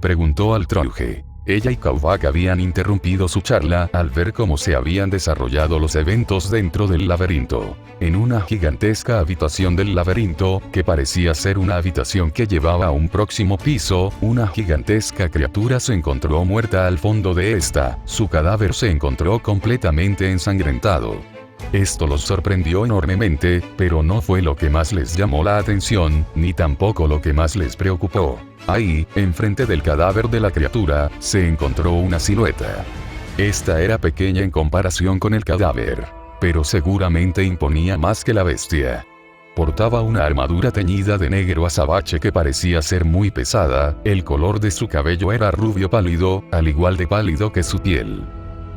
Preguntó al Trauge. Ella y Kauvak habían interrumpido su charla al ver cómo se habían desarrollado los eventos dentro del laberinto. En una gigantesca habitación del laberinto, que parecía ser una habitación que llevaba a un próximo piso, una gigantesca criatura se encontró muerta al fondo de esta. Su cadáver se encontró completamente ensangrentado. Esto los sorprendió enormemente, pero no fue lo que más les llamó la atención, ni tampoco lo que más les preocupó. Ahí, enfrente del cadáver de la criatura, se encontró una silueta. Esta era pequeña en comparación con el cadáver, pero seguramente imponía más que la bestia. Portaba una armadura teñida de negro azabache que parecía ser muy pesada, el color de su cabello era rubio pálido, al igual de pálido que su piel.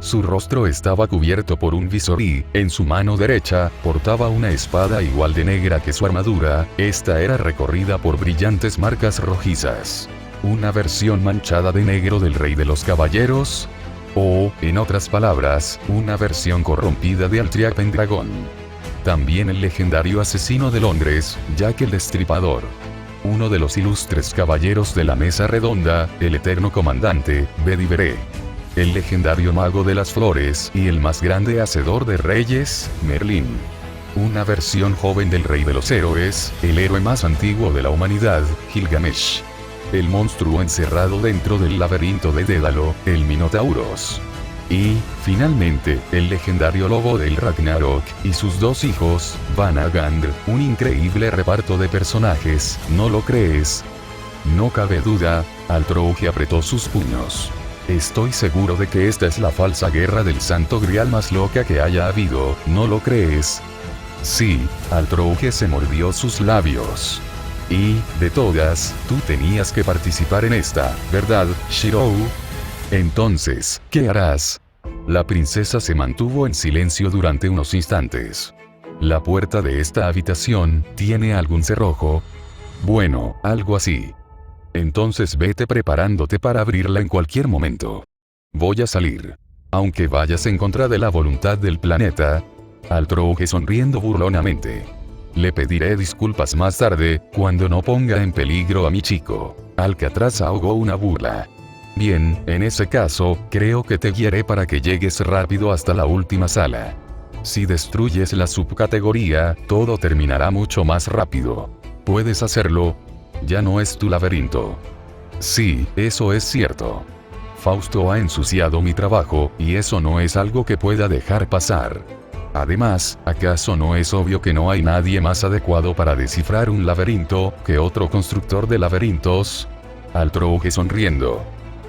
Su rostro estaba cubierto por un visor y, en su mano derecha, portaba una espada igual de negra que su armadura, esta era recorrida por brillantes marcas rojizas. Una versión manchada de negro del Rey de los Caballeros, o, en otras palabras, una versión corrompida de Altriac Pendragon. También el legendario asesino de Londres, Jack el Destripador. Uno de los ilustres caballeros de la Mesa Redonda, el eterno comandante, Bedivere. El legendario mago de las flores y el más grande hacedor de reyes, Merlín. Una versión joven del rey de los héroes, el héroe más antiguo de la humanidad, Gilgamesh. El monstruo encerrado dentro del laberinto de Dédalo, el Minotauros. Y, finalmente, el legendario lobo del Ragnarok y sus dos hijos, Vanagandr. Un increíble reparto de personajes, ¿no lo crees? No cabe duda, Altroug apretó sus puños. Estoy seguro de que esta es la falsa guerra del Santo Grial más loca que haya habido, ¿no lo crees? Sí, Altroug se mordió sus labios. Y, de todas, tú tenías que participar en esta, ¿verdad, Shirou? Entonces, ¿qué harás? La princesa se mantuvo en silencio durante unos instantes. ¿La puerta de esta habitación tiene algún cerrojo? Bueno, algo así. Entonces vete preparándote para abrirla en cualquier momento. Voy a salir. Aunque vayas en contra de la voluntad del planeta. Altroug sonriendo burlonamente. Le pediré disculpas más tarde, cuando no ponga en peligro a mi chico. Alcatraz ahogó una burla. Bien, en ese caso, creo que te guiaré para que llegues rápido hasta la última sala. Si destruyes la subcategoría, todo terminará mucho más rápido. ¿Puedes hacerlo? Ya no es tu laberinto. Sí, eso es cierto. Fausto ha ensuciado mi trabajo, y eso no es algo que pueda dejar pasar. Además, ¿acaso no es obvio que no hay nadie más adecuado para descifrar un laberinto que otro constructor de laberintos? Altroug sonriendo.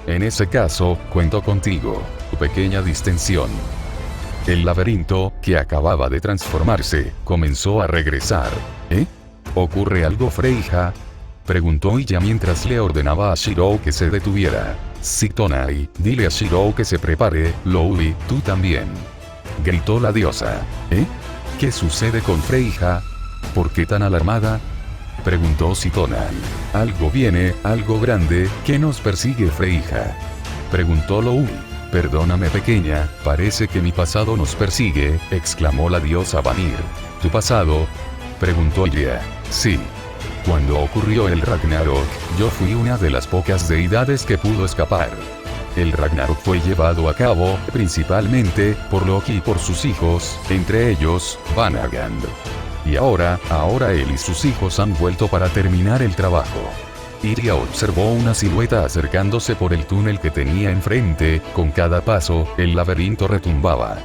En ese caso, cuento contigo. Tu pequeña distensión. El laberinto, que acababa de transformarse, comenzó a regresar. ¿Eh? ¿Ocurre algo, Freija? Preguntó ella mientras le ordenaba a Shirou que se detuviera. Sí, Tonai, dile a Shirou que se prepare, Louie, tú también. Gritó la diosa. ¿Eh? ¿Qué sucede con Freija? ¿Por qué tan alarmada? Preguntó Sitonai. Algo viene, algo grande, que nos persigue, Freija. Preguntó Louie. Perdóname, pequeña, parece que mi pasado nos persigue, exclamó la diosa Vanir. ¿Tu pasado? Preguntó ella. Sí. Cuando ocurrió el Ragnarok, yo fui una de las pocas deidades que pudo escapar. El Ragnarok fue llevado a cabo, principalmente, por Loki y por sus hijos, entre ellos, Vanagandr. Y ahora él y sus hijos han vuelto para terminar el trabajo. Iria observó una silueta acercándose por el túnel que tenía enfrente, con cada paso, el laberinto retumbaba.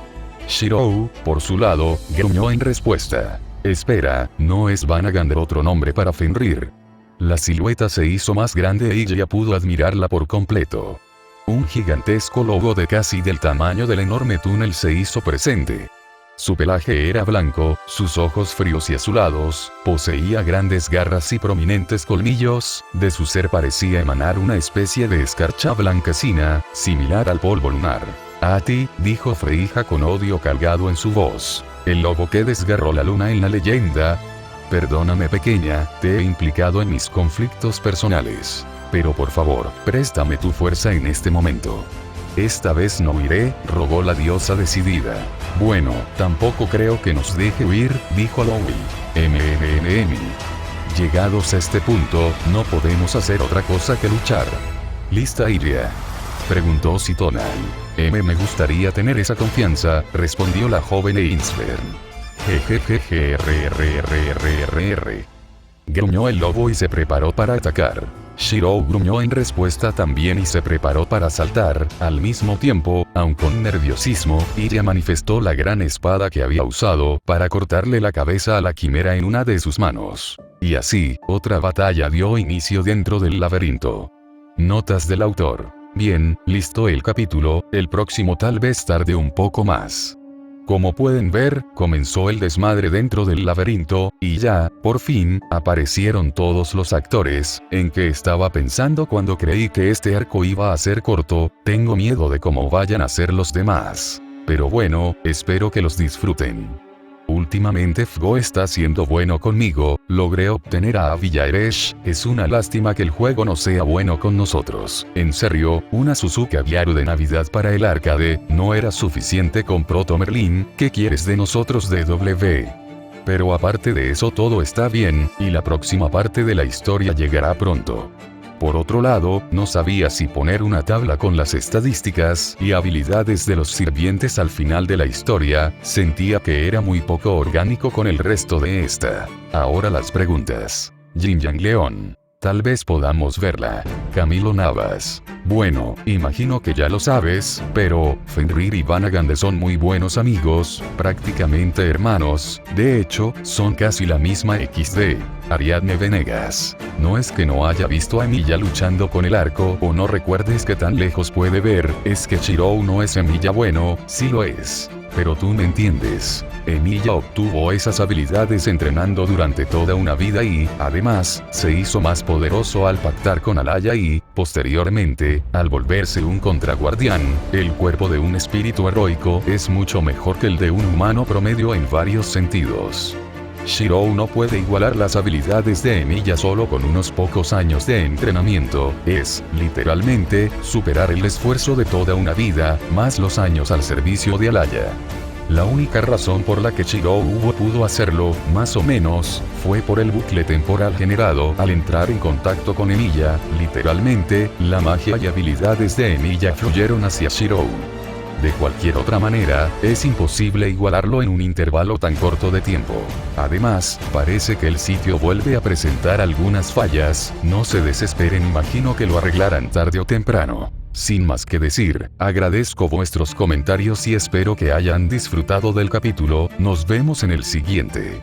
Shirou, por su lado, gruñó en respuesta. Espera, ¿no es Vanagandr otro nombre para Fenrir? La silueta se hizo más grande y ella pudo admirarla por completo. Un gigantesco lobo de casi del tamaño del enorme túnel se hizo presente. Su pelaje era blanco, sus ojos fríos y azulados, poseía grandes garras y prominentes colmillos, de su ser parecía emanar una especie de escarcha blanquecina, similar al polvo lunar. A ti, dijo Freija con odio cargado en su voz. El lobo que desgarró la luna en la leyenda. Perdóname, pequeña, te he implicado en mis conflictos personales. Pero por favor, préstame tu fuerza en este momento. Esta vez no huiré, rogó la diosa decidida. Bueno, tampoco creo que nos deje huir, dijo Louie. Llegados a este punto, no podemos hacer otra cosa que luchar. ¿Lista, Iria? Preguntó Sitonai. Me gustaría tener esa confianza, respondió la joven Einsfern. Jejejeje. Gruñó el lobo y se preparó para atacar. Shirou gruñó en respuesta también y se preparó para saltar. Al mismo tiempo, aun con nerviosismo, Iria manifestó la gran espada que había usado para cortarle la cabeza a la quimera en una de sus manos. Y así, otra batalla dio inicio dentro del laberinto. Notas del autor. Bien, listo el capítulo, el próximo tal vez tarde un poco más. Como pueden ver, comenzó el desmadre dentro del laberinto, y ya, por fin, aparecieron todos los actores. ¿En qué estaba pensando cuando creí que este arco iba a ser corto? Tengo miedo de cómo vayan a ser los demás. Pero bueno, espero que los disfruten. Últimamente Fgo está siendo bueno conmigo, logré obtener a Villaeresh, es una lástima que el juego no sea bueno con nosotros. En serio, una Suzuka Gyaru de Navidad para el arcade, no era suficiente con Proto Merlin, ¿qué quieres de nosotros DW? Pero aparte de eso todo está bien, y la próxima parte de la historia llegará pronto. Por otro lado, no sabía si poner una tabla con las estadísticas y habilidades de los sirvientes al final de la historia, sentía que era muy poco orgánico con el resto de esta. Ahora las preguntas. Jin Yang León. Tal vez podamos verla. Camilo Navas. Bueno, imagino que ya lo sabes, pero Fenrir y Vanagande son muy buenos amigos, prácticamente hermanos, de hecho, son casi la misma XD. Ariadne Venegas. No es que no haya visto a Emilia luchando con el arco o no recuerdes que tan lejos puede ver, es que Shirou no es Emilia bueno, sí lo es. Pero tú me entiendes. Emilia obtuvo esas habilidades entrenando durante toda una vida y, además, se hizo más poderoso al pactar con Alaya y, posteriormente, al volverse un contraguardián. El cuerpo de un espíritu heroico es mucho mejor que el de un humano promedio en varios sentidos. Shirou no puede igualar las habilidades de Emilia solo con unos pocos años de entrenamiento, es, literalmente, superar el esfuerzo de toda una vida, más los años al servicio de Alaya. La única razón por la que Shirou pudo hacerlo, más o menos, fue por el bucle temporal generado al entrar en contacto con Emilia, literalmente, la magia y habilidades de Emilia fluyeron hacia Shirou. De cualquier otra manera, es imposible igualarlo en un intervalo tan corto de tiempo. Además, parece que el sitio vuelve a presentar algunas fallas, no se desesperen, imagino que lo arreglarán tarde o temprano. Sin más que decir, agradezco vuestros comentarios y espero que hayan disfrutado del capítulo, nos vemos en el siguiente.